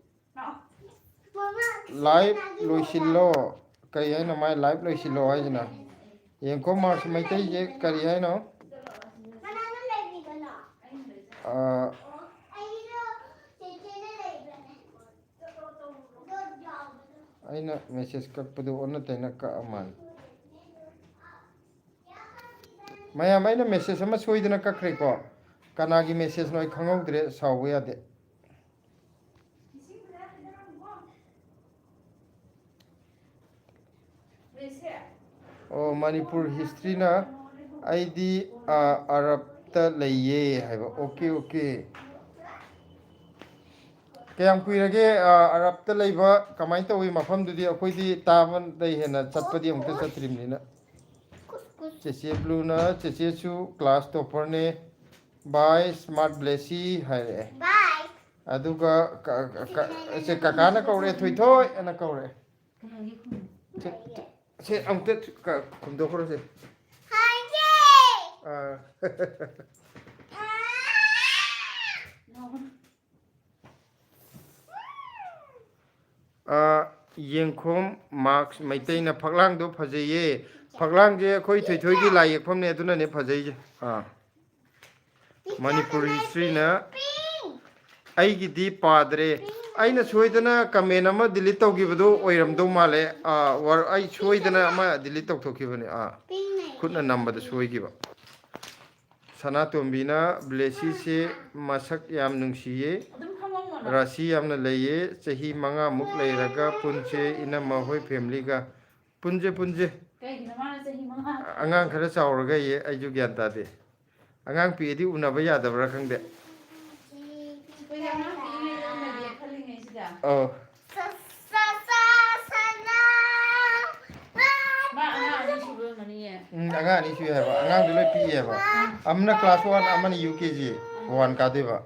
Mama, live loisillo kari hai na mai live loisillo hai jina yengkhom marks maitai je kari hai no manana lagi ka na? Ay, ito, chichina lagi ka na. Good job. aina message kakpadu onna taina ka aman mayam aina message ama soidana kakre ko kanagi message noi khangau sawu yade Manipur history na aidi Arab ta laiye haiba okay kayam kuirage Arab ta laiba kamai tawi mafam dudi akoidi taman dai hena chatpadi amta chatrimni na Cheche Blue na Cheche chu class topper ne by smart blessy haire Bye. aduga se kakana kaure thoi thoi ana kaure se amta kumdo koro se Hi, yengkhom marks maitai na phaklang do phajaye phaklang je khoi thoi thoi gi lai yekhom ne aduna ne phajai je Manipur history na ai gi di padre aina soidana comment ama delete tawgibado oiramdo male war ai soidana ama delete tawthokibani khutna number da soigiba Sanatombi blessy se masak yam nungsiye Rasi yamna laye chahi manga muk lairaga punche ina mahoi family ga punje angang khara chawraga ye aiju gyan ta de angang pi di unaba yadabra khangde oh angang ni shu haba angang du loi pi haba amna class 1 amani UKG 1 ka de ba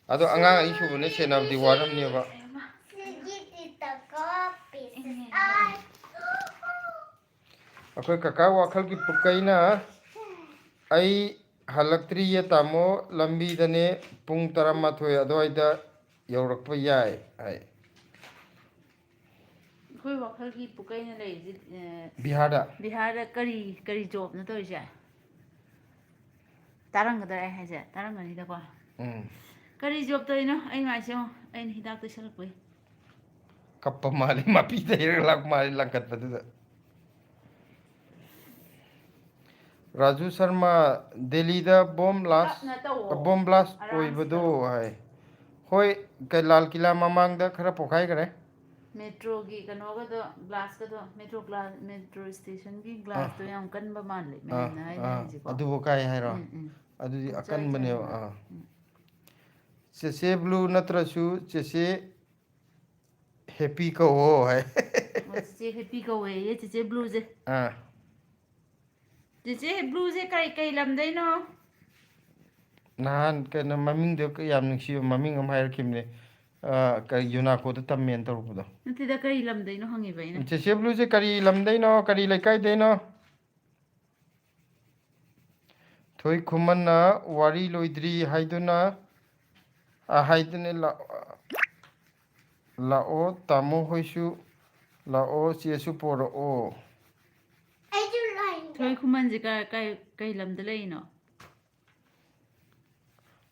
ado angang ai shu ne senab di waram ni ba akhoi kaka wakhal ki pukaina ai halaktri ye tamo lambi dane pung taramathoi adoida yaurakpa yai ai Koi wakhal ki pukai na lei Bihar kari job na to ja tarang ga dai ha ja tarang ni da ko kari job to ino ai ma se ai hidak to sel koi kappa mali mapi dai lak mali langkat padu Raju Sharma Delhi da bomb blast oibado hai hoi kai lal kila mamang da khara pokhai kare metro gi kano ga do glass ga do metro station gi glass to yam kan ba man le men na ai na ji ko adu kai hai ro adu di akan bane Cheche Blue natrasu Cheche happy ko ho hai Cheche happy ko we ye Cheche Blue je Cheche Blue je kai lam dai no nahan kana maming de yam ningsi maming am hair kimne ka yunako da tammen tarbudo nti da kai lam dai no hangi bai na Cheche Blue je kari lam dai no kari laikai dai no thoi khuman na wari loidri haiduna haidune lao tamo hoisu lao chesu poro o thoi khuman je kai lam da lei no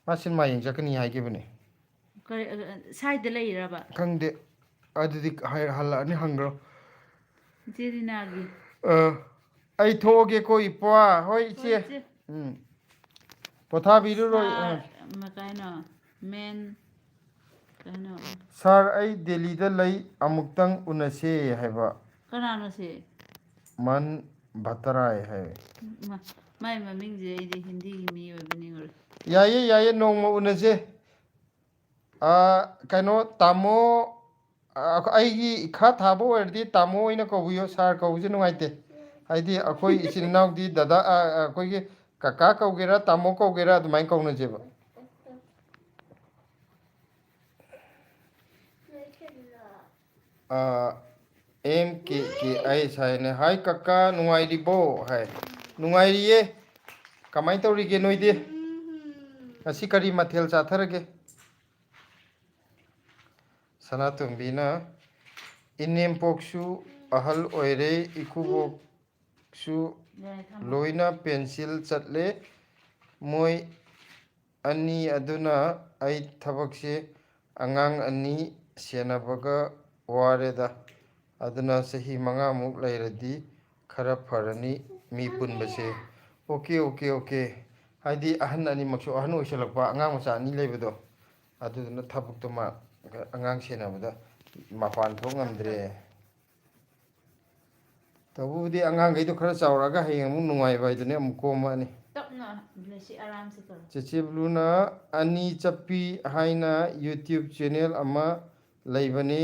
masin ma yeng jakani hai ke bune kai side da lei ra ba khangde adudi hala ani hangro Jerina gi ai thoge ko ipwa hoi che potha biru roi ma kai no men kai no sir ai Delhi da lai amuktang unase haiba kana no se man batarai hai mai maming je ai hindi gi mi oi bani ngor yaye nongma unase kaino tamo aigi kha thabo werdi tamo ina ko buyo sar ko je nuaite haidi akoi isin naw di dada akoi ge kaka ko gera tamo ko gera admai ko na jeba MKKS हाय हाय काका नुंगाइरिबो हाय नुंगाइरिये कमाई तौरीगे नोइदे असी करी मथेल चाथरगे सनातुंबीना इनेमपोक्सु अहल ओइरे इकुबोक्सु लोइना pencil चटले मोय अनि अदुना आई थबकसे अंगांग अनि सेनबगा वारेदा अदुना सही मंगा मुक लैरदी खरा फरनी मी पुनबसे ओके ओके ओके हाइदी अहन अनि मक्सु अहन ओइसलकपा अंगांग मचा अनि लेबदो अदुना थबकतो मा अंगांग सेनबदा मापान थोंग नमद्रे तबुदी अंगांग गइदो खरा चावरागा हेंग मु नुंगाइ बाइदने अमु कोमानी तपना ब्लेसी आराम से करो चेचे ब्लूना अनि चप्पी हाइना यूट्यूब चैनल अमा लैबने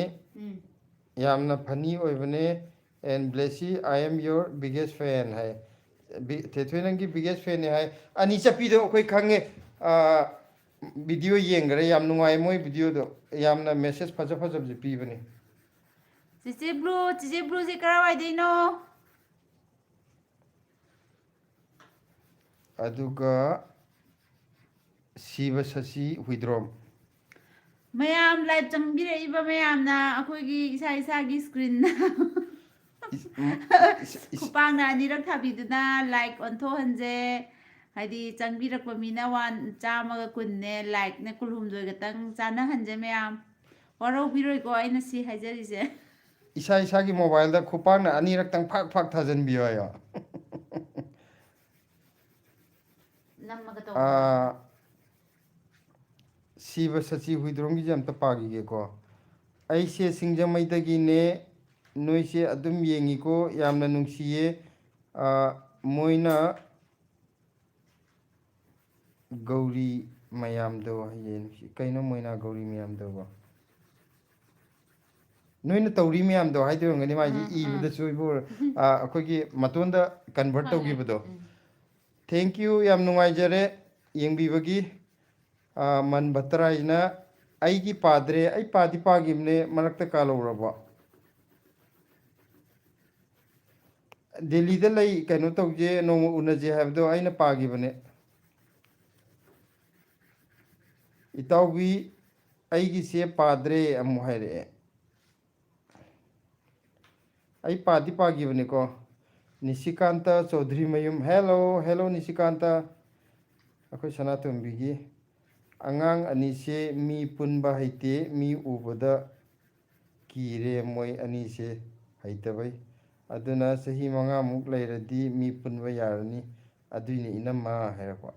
यामना फनी ओइबने and Blessy I am your biggest fan है थेथुई नंगी बिगेस्ट फैन है अनि चप्पी दो कोई खंगे वीडियो येंगरे याम नुंगाइ मोय वीडियो दो यामना मैसेज फज फजब जे पीबने चिचे ब्लू से करावाई देनो अदुगा शिव शशि हुइद्रोम मयाम लाइव चंबिरइबा मयामना अखोइगी इसा इसागी स्क्रीन खुपांगना अनिरक थाबिदुना लाइक ऑन्थोहनजे हाइदी चंबिरकपा मीना वान चामगा कुन्ने लाइक ने कुलहुमजोय गतंग चाना हनजे मयाम वरो बिरोइको आइना सी हाइजरिजे इसा इसागी मोबाइल दा खुपांगना अनिरक तंग फाक फाक थाजन बियो या नम्मगा तो शिव शशि हुइद्रोंगी जम त पागिगेको ऐसे सिंगजमैदगिने नोइसे अदुम येंगिको यामना नुंगसिये मोइना गौरी मयामदो हाइये कैनो मोइना गौरी मयामदो नोइना तौरी मयामदो हाइदोंगनि माइजी इबदा सोइबो अखोगी मतोंदा कन्वर्ट तौगिबदो थैंक यू याम नुंगाइजरे येंबिबगी मन भतराइना आइगी पादरे आई पादी पागिमने मरक्ता कालौरबो दिल्ली दा लई कैनो तौजे नोम उनजे हाबदो आइना पागिबने इताउगी आइगी से पादरे अमु हाइरे आई पादी पागिबने को निशिकांता चौधरी मयुम हेलो हेलो निशिकांता अखोई सनातुंबिगी अंगांग अनीसे मी पुनबा हैते मी उबदा कीरे मोय अनीसे हैतबई अदुना सही मंगा मुक लैरदी मी पुनबा यारनी अदुइने इनम्मा हैरकवा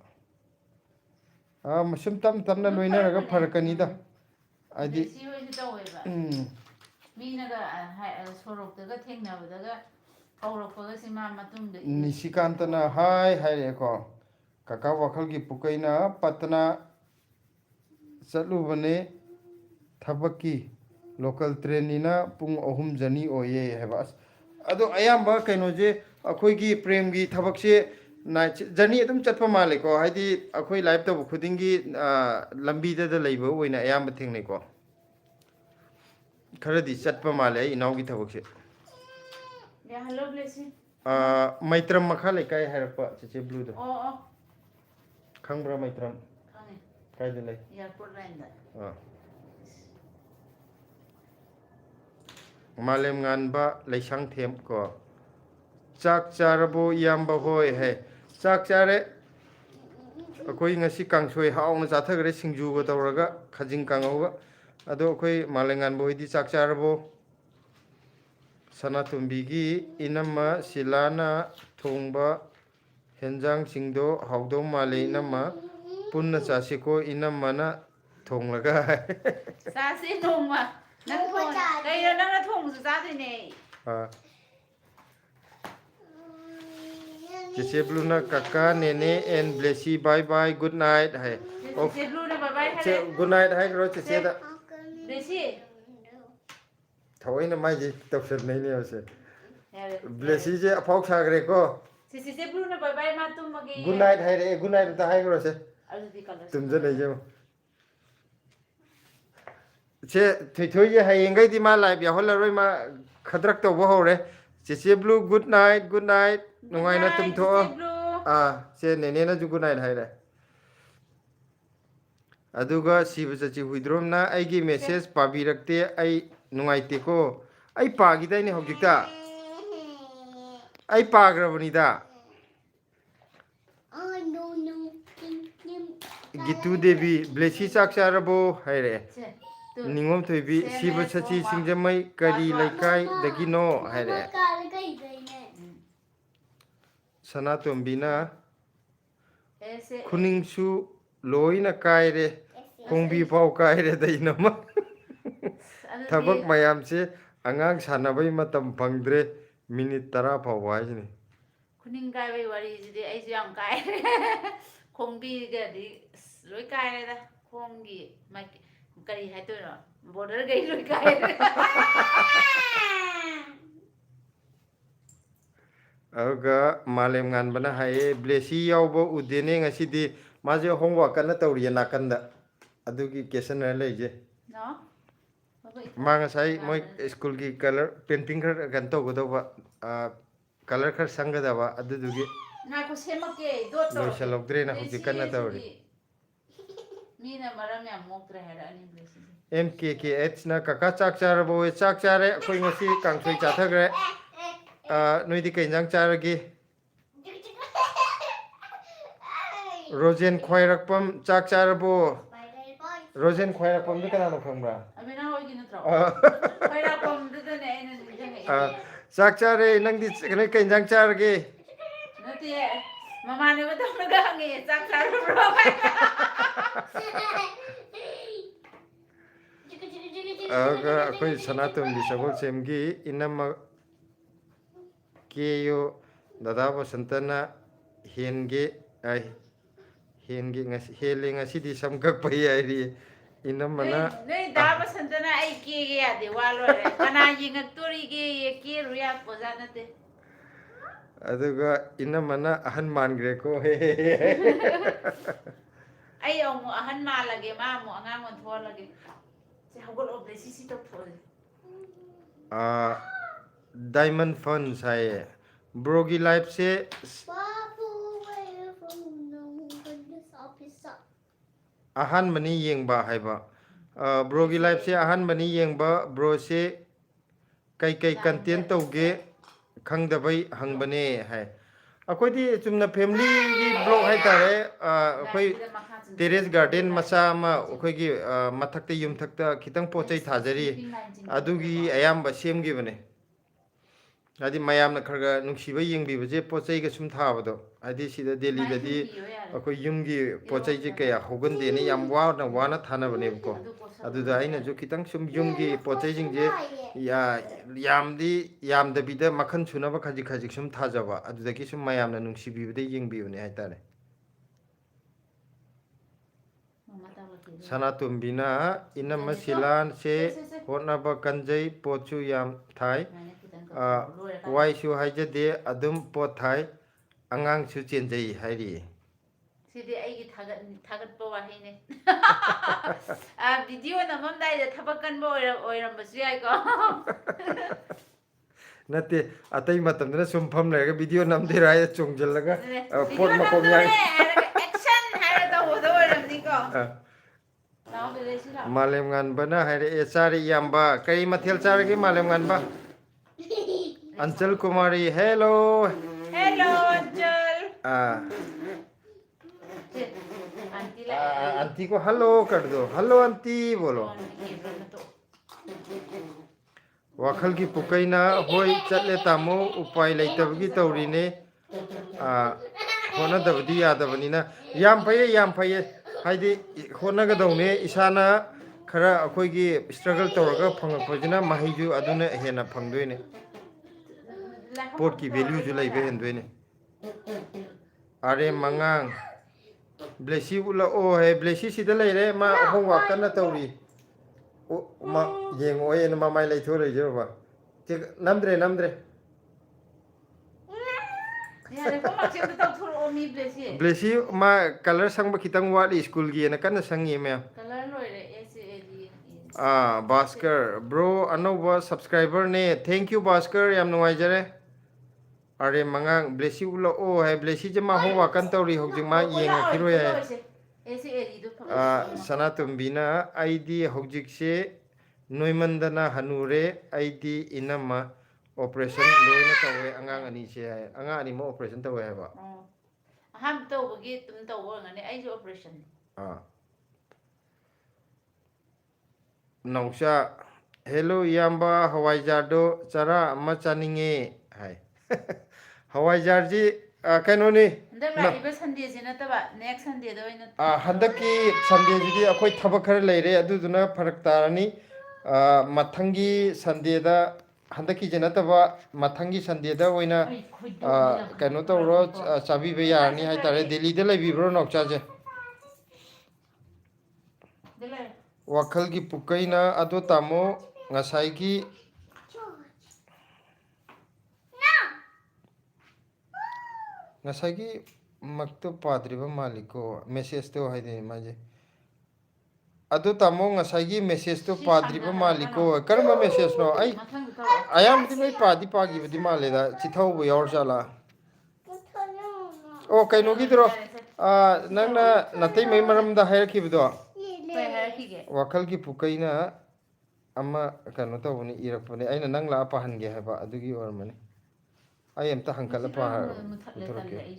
मसुम तम तमना लोइनरगा फरकनीदा आदि सी होइसे तौवेबा मीनागा सोरोक्तगा थेंनाबदागा कौरकपगा सिमा मतुंग निशिकांतना हाय हायरेको काका वखल की पुकैना पतना चलुबने थबकी लोकल ट्रेनिना पुंग अहुम जनी ओये हैबस अदो अयाम्बा कैनोजे अखोइगी प्रेमगी थबकसे नाइट जर्नी अदुम चतपा मालेको हाइदी अखोइ लाइव तब खुदिंगी लंबीदा लैबो ओइना अयाम्बा थेंनेको खरदी चतपा माले इनाउगी थबकसे या हेलो ब्लेसी मैत्रम मखा लेकाय हैरपा चेचे ब्लू दो ओ ओ खंगब्रा मैत्रम खाने कायदे लै एयरपोर्ट लाइनदा मालेम गानबा लैसांग थेम को चाक चारबो याम्बा होय है चाक चारे अखोई ngasi कांगसोय हाउना चाथगरे सिंजुगा तौरगा खजिंग कांगौगा अदो अखोई मालेम गानबो होइदी चाक चारबो सनातुंबिगी इनम्मा सिलाना थोंबा हेंजांग सिंगदो हाउदो माले इनम्मा पुन्ना चासिको इनम्माना थोंलगा सासे नोंमा नंग थोंग कइरो नंगना थोंगसु चादोइने चेचे ब्लूना काका नेने and Blessy bye bye good night है चेचे ब्लूना बाय बाय है गुड नाइट है करो चेचे दा ब्लेसी थवैना माइजे तफसर नहीं ने होसे ब्लेसी जे अफाउ सागरे को चेचे ब्लूना बाय बाय मा तुम मगे गुड नाइट है रे गुड नाइट ता है करो से अल्दी कलर तुम जे नहीं जे ꯁꯦ ꯊꯣꯏꯊꯣꯏꯒꯤ ꯍꯌꯦꯡꯈꯩꯗꯤ ꯃꯥ ꯂꯥꯏꯚ ꯌꯥꯎꯍꯜꯂꯔꯣꯏ ꯃꯥ ꯈꯗ꯭ꯔꯛ ꯇꯧꯕ ꯍꯧꯔꯦ ꯆꯦꯆꯦ ꯕ꯭ꯂꯨ ꯒꯨꯗ ꯅꯥꯏꯠ ꯅꯨꯡꯉꯥꯏꯅ ꯇꯨꯝꯊꯣꯛꯑꯣ ꯁꯦ ꯅꯦꯅꯦꯅꯁꯨ ꯒꯨꯗ ꯅꯥꯏꯠ ꯍꯥꯏꯔꯦ ꯑꯗꯨꯒ ꯁꯤꯕ ꯆꯠꯁꯤ ꯍꯨꯏꯗ꯭ꯔꯣꯝꯅ ꯑꯩꯒꯤ ꯃꯦꯁꯦꯖ ꯄꯥꯕꯤꯔꯛꯇꯦ ꯑꯩ ꯅꯨꯡꯉꯥꯏꯇꯦꯀꯣ ꯑꯩ ꯄꯥꯈꯤꯗꯥꯏꯅꯦ ꯍꯧꯖꯤꯛꯇ ꯑꯩ ꯄꯥꯈ꯭ꯔꯕꯅꯤꯗ ꯒꯤꯇꯨ ꯗꯦꯕꯤ ꯕ꯭ꯂꯦꯁꯤ ꯆꯥꯛ ꯆꯥꯔꯕꯣ ꯍꯥꯏꯔꯛꯑꯦ ꯅꯤꯉꯣꯝ ꯊꯣꯏꯕꯤ ꯁꯤꯕ ꯁꯆꯤ ꯁꯤꯡꯖꯃꯩ ꯀꯔꯤ ꯂꯩꯀꯥꯏꯗꯒꯤꯅꯣ ꯍꯥꯏꯔꯛꯑꯦ ꯁꯅꯥꯇꯣꯝꯕꯤꯅ ꯈꯨꯅꯤꯡꯁꯨ ꯂꯣꯏꯅ ꯀꯥꯏꯔꯦ ꯈꯣꯡꯕꯤ ꯐꯥꯎ ꯀꯥꯏꯔꯦꯗ ꯏꯅꯝꯃ ꯊꯕꯛ ꯃꯌꯥꯝꯁꯦ ꯑꯉꯥꯡ ꯁꯥꯟꯅꯕꯩ ꯃꯇꯝ ꯐꯪꯗ꯭रे ꯃꯤꯅꯤꯠ 10 ꯐꯥꯎꯕ ꯍꯥꯏꯁꯤꯅꯤ ꯈꯨꯅꯤꯡ ꯀꯥꯏꯕꯩ ꯋꯥꯔꯤꯁꯤꯗꯤ ꯑꯩꯁꯨ ꯌꯥꯝ ꯀꯥꯏꯔꯦ ꯈꯣꯡꯕꯤꯒꯗꯤ ꯂꯣꯏ ꯀꯥꯏꯔꯦꯗ ꯈꯣꯡꯒꯤ ꯀꯔꯤ ꯍꯥꯏꯗꯣꯏꯅꯣ ꯕꯣꯔꯗꯔꯒꯩ ꯂꯣꯏ ꯀꯥꯏꯔꯦ ꯑꯗꯨꯒ ꯃꯥꯂꯦꯝ ꯉꯥꯟꯕꯅ ꯍꯥꯏꯌꯦ ꯕ꯭ꯂꯦꯁꯤ ꯌꯥꯎꯕ ꯎꯗꯦꯅꯦ ꯉꯁꯤꯗꯤ ꯃꯥꯁꯦ ꯍꯣꯝꯋꯥꯛ ꯀꯟꯅ ꯇꯧꯔꯤꯌꯦ ꯅꯥꯀꯟꯗ ꯑꯗꯨꯒꯤ ꯀꯦꯁꯟꯅꯔ ꯂꯩꯁꯦ ꯃꯥ ꯉꯁꯥꯏ ꯃꯣꯏ ꯁ꯭ꯀꯨꯜꯒꯤ ꯀꯂꯔ ꯄꯦꯟꯇꯤꯡ ꯈꯔ ꯀꯩꯅꯣ ꯇꯧꯒꯗꯧꯕ ꯀꯂꯔ ꯈꯔ ꯁꯪꯒꯗꯕ ꯑꯗꯨꯗꯨꯒꯤ ꯉꯥꯏꯈꯣ ꯁꯦꯝꯃꯛꯀꯦ ꯗꯣꯠ ꯇꯧꯔꯛꯀꯦ ꯂꯣꯏꯁꯤꯜꯍꯧꯗ꯭ꯔꯦꯅ ꯍꯧꯖꯤꯛ ꯀꯟꯅ ꯇꯧꯔꯤ ꯃꯤꯅ ꯃꯔꯝ ꯌꯥꯝ ꯃꯣꯛꯇ꯭ꯔꯦ ꯍꯥꯏꯔꯛꯑꯅꯤ ꯕ꯭ꯂꯦꯁꯤꯁꯦ MKKHꯅ ꯀꯀꯥ ꯆꯥꯛ ꯆꯥꯔꯕꯣ ꯆꯥꯛ ꯆꯥꯔꯦ ꯑꯩꯈꯣꯏ ꯉꯁꯤ ꯀꯥꯡꯁꯣꯏ ꯆꯥꯊꯈ꯭ꯔꯦ ꯅꯣꯏꯗꯤ ꯀꯩ ꯏꯟꯖꯥꯡ ꯆꯥꯔꯒꯦ ꯔꯣꯖꯦꯟ ꯈ꯭ꯋꯥꯏꯔꯛꯄꯝ ꯆꯥꯛ ꯆꯥꯔꯕꯣ ꯔꯣꯖꯦꯟ ꯈ꯭ꯋꯥꯏꯔꯛꯄꯝꯗꯤ ꯀꯅꯥꯅꯣ ꯈꯪꯕ꯭ꯔꯥ ꯑꯃꯤꯅꯥ ꯍꯣꯏꯒꯤ ꯅꯠꯇ꯭ꯔꯣ ꯈ꯭ꯋꯥꯏꯔꯥꯛꯄꯝꯗꯨꯗꯅꯦ ꯑꯩꯅ ꯅꯤꯡꯁꯤꯡꯉꯛꯏꯁꯦ ꯆꯥꯛ ꯆꯥꯔꯦ ꯅꯪꯗꯤ ꯀꯩ ꯏꯟꯖꯥꯡ ꯆꯥꯔꯒꯦ ꯅꯠꯇꯦ ꯃꯃꯥꯟꯅꯕꯗꯧꯅꯒ ꯍꯪꯉꯛꯑꯦ ꯆꯥꯛ ꯆꯥꯔꯕ꯭ꯔꯣ ꯑꯗꯨꯒ ꯑꯩꯈꯣꯏ ꯁꯅꯥꯇꯣꯝꯕꯤ ꯁꯒꯣꯜꯁꯦꯝꯒꯤ ꯏꯅꯝꯃ ꯀꯦꯌꯣ ꯗꯗꯥ ꯕꯁꯟꯇꯅ ꯍꯦꯟꯒꯦ ꯍꯦꯜꯂꯦ ꯉꯁꯤꯗꯤ ꯁꯝ ꯀꯛꯄ ꯌꯥꯏꯔꯤ ꯏꯅꯝꯃꯅ ꯅꯣꯏ ꯗꯥ ꯕꯁꯟꯇꯅ ꯑꯩ ꯀꯦꯒꯦ ꯌꯥꯗꯦ ꯋꯥ ꯂꯣꯏꯔꯦ ꯀꯅꯥ ꯌꯦꯡꯉꯛꯇꯣꯔꯤꯒꯦ ꯀꯦꯔꯨ ꯌꯥꯄꯣꯖꯥꯠ ꯅꯠꯇꯦ ꯑꯗꯨꯒ ꯏꯅꯝꯃꯅ ꯑꯍꯟ ꯃꯥꯟꯈ꯭ꯔꯦꯀꯣ ꯑꯩ ꯑꯃꯨꯛ ꯑꯍꯟ ꯃꯥꯜꯂꯒꯦ ꯃꯥ ꯑꯃꯨꯛ ꯑꯉꯥꯡ ꯑꯣꯟꯊꯣꯛꯍꯜꯂꯒꯦ ꯁꯤ ꯍꯧꯒꯠꯂꯛꯑꯣ ꯁꯤ ꯇꯧꯊꯣꯛꯑꯁꯦ ꯗꯥꯏꯃꯟ ꯐꯟꯁ ꯍꯥꯏꯌꯦ ꯕ꯭ꯔꯣꯒꯤ ꯂꯥꯏꯐꯁꯦ ꯑꯍꯥꯟꯕꯅꯤ ꯌꯦꯡꯕ ꯍꯥꯏꯕ ꯕ꯭रोꯒꯤ ꯂꯥꯏꯐꯁꯦ ꯑꯍꯥꯟꯕꯅꯤ ꯌꯦꯡꯕ ꯕ꯭रोꯁꯦ ꯀꯩꯀꯩ ꯀꯟꯇꯦꯟ ꯇꯧꯒꯦ ꯈꯪꯗꯕꯩ ꯍꯪꯕꯅꯦ ꯍꯥꯏ ꯑꯩꯈꯣꯏꯗꯤ ꯆꯨꯝꯅ ꯐꯦꯃꯤꯂꯤꯒꯤ ꯕ꯭ꯂꯣꯛ ꯍꯥꯏꯇꯥꯔꯦ ꯑꯩꯈꯣꯏ ꯇꯦꯔꯦꯁ ꯒꯥꯔꯗꯦꯟ ꯃꯆꯥ ꯑꯃ ꯑꯩꯈꯣꯏꯒꯤ ꯃꯊꯛꯇ ꯌꯨꯝꯊꯛꯇ ꯈꯤꯇꯪ ꯄꯣꯠ ꯆꯩ ꯊꯥꯖꯔꯤ ꯑꯗꯨꯒꯤ ꯑꯌꯥꯝꯕ ꯁꯦꯝꯈꯤꯕꯅꯦ ꯍꯥꯏꯗꯤ ꯃꯌꯥꯝꯅ ꯈꯔ ꯈꯔ ꯅꯨꯡꯁꯤꯕ ꯌꯦꯡꯕꯤꯕꯁꯦ ꯄꯣꯠ ꯆꯩꯒ ꯁꯨꯝ ꯊꯥꯕꯗꯣ ꯍꯥꯏꯗꯤ ꯁꯤꯗ ꯗꯦꯜꯂꯤꯗꯗꯤ ꯑꯩꯈꯣꯏ ꯌꯨꯝꯒꯤ ꯄꯣꯠ ꯆꯩꯁꯦ ꯀꯌా ꯍꯧꯒꯟꯗꯦꯅ ꯌꯥꯝ ꯋꯥꯅ ꯊꯥꯅꯕꯅꯦꯕꯀꯣ ꯑꯗꯨꯗ ꯑꯩꯅꯁꯨ ꯈꯤꯇꯪ ꯁꯨꯝ ꯌꯨꯝꯒꯤ ꯄꯣꯠ ꯆꯩꯁꯤꯡꯁꯦ ꯌꯥꯝꯗꯕꯤꯗ ꯃꯈꯜ ꯁꯨꯅꯕ ꯈꯖꯤꯛ ꯈꯖꯤꯛ ꯁꯨꯝ ꯊꯥꯖꯕ ꯑꯗꯨꯗꯒꯤ ꯁꯨꯝ ꯃꯌꯥꯝꯅ ꯅꯨꯡꯁꯤꯕꯤꯕꯗ ꯌꯦꯡꯕꯤꯕꯅꯦ ꯍꯥꯏꯇꯥꯔꯦ ꯁꯅꯥꯇꯣꯝꯕꯤꯅ इनम सिलान से होटनबा कंजई पोचु याम थाई वाइसु हाइजदे अदुम पोत थाई अंगांगसु चेंजई हाइरी सिदे आइगी थागतपा वाहिने वीडियो नममदाइदा थबक कनबो ओइरमबसु याइको नते अतई मतमदना सुम फम लेगा वीडियो नमदे राय चोंगजलगा पोट मकोम याई एक्शन हाइरा तवदो ओइरमनिको मालेम गानबना हाइरे ए चारे याम्बा कई मथेल चारगे मालेम गानबा अंचल कुमारी हेलो हेलो अंचल आंटी को हेलो कर दो हेलो आंटी बोलो वाखल की पुकैना होय चले तामो उपाय लेतबगी तौरीने होनदबदी यादबनिना याम फैये हाइदि होनगदौने इसाना खरा अखोइगी स्ट्रगल तौरगा फंगकपजिना माहिजु अदुना हेना फंगदोइने पोट की वैल्यू जु लैबे हेंदोइने अरे मंगांग ब्लेसी उला ओ है ब्लेसी सिदा लेरे मा होमवर्क कन्ना तौरी ओ मा येंगो एन मा माइ लैथो लैजोबा ते नमद्रे यारे को माक्से तो थोरो मी ब्लेसी मा कलर संग खितंग वाली स्कूल की न कन्ना संगी मैं कलर लोइरे S A D Bhaskar bro anova subscriber ne thank you Bhaskar yam nuwaijare are mangang blessi ulo o hai blessi jama ho wakan tawri hojing ma yenga kiro ya Sanatumbina ID hojikse noimandana hanure ID inama operation loina tawe angang ani se hai anga ani mo operation tawe hai ba ham tawbagi tum tawo ngani ai operation Nausha hello yamba hawaijardo chara ama chaninge hai hawaijar ji kainoni handak laiba Sunday ji nataba next Sunday da oina handaki Sunday ji akhoi thabak khar leire aduduna farak tarani mathangi Sunday da handaki ji nataba mathangi Sunday da oina kaino tawro chabi be yarni hai tare Delhi da laibibro nausha je wakhalgi pukaina ado tamo ngasaigi ngasaigi makto padriba maliko message to haide maje ado tamo ngasaigi message to padriba maliko karma message no ai ayam di mai padi pagi budi maleda chithau bu yor sala o kaino gidro nangna natai mai maram da hair kibdo wakhalgi pukaina ama kano tawni irakpane aina nangla pahange haba adugi ormani ai amta hankala pa utorake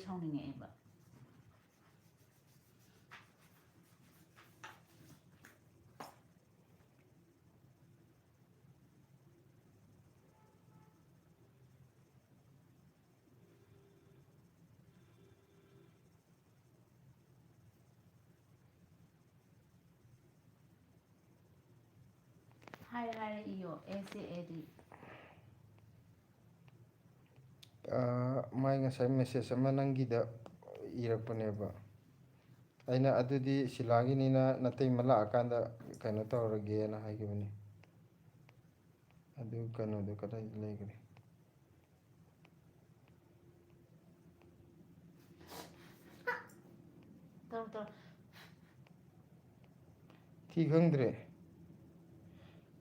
Hai iyo SAD mai ngasai message ama nangida irakpaneba aina adudi silagi nina natai mala akanda kano tawrage na haigibani adu kano do kada leigre thi khangdre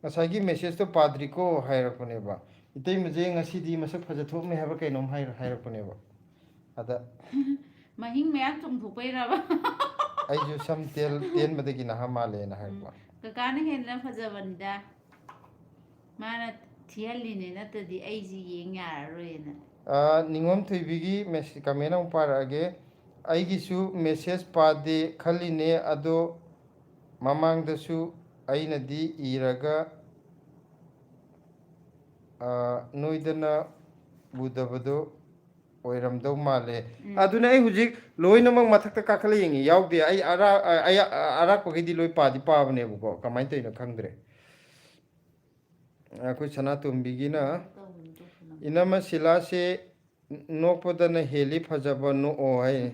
ngasagi message to padri ko hairakpaneba itay muje ngasidi masak phajathok me haba kainom hairakpaneba ada mahing mayam chungthupai raba aiju sam ten badagi na hamale na haikwa kakana henna fajabanida mana thialline natadi aiji yeng yararoyena ningom thuibigi message kamena umparage aigisu message pade khaline ado mamangdasu ainadi iraga noidana budabado oiramdau male aduna ai hujik loinamang mathakta kakhala yengi yawde ai ara ko gidi loi padi pabne buko kamai toina khangdre akoi Sanatumbi na inama silase nokpadana heli phajaba no o hai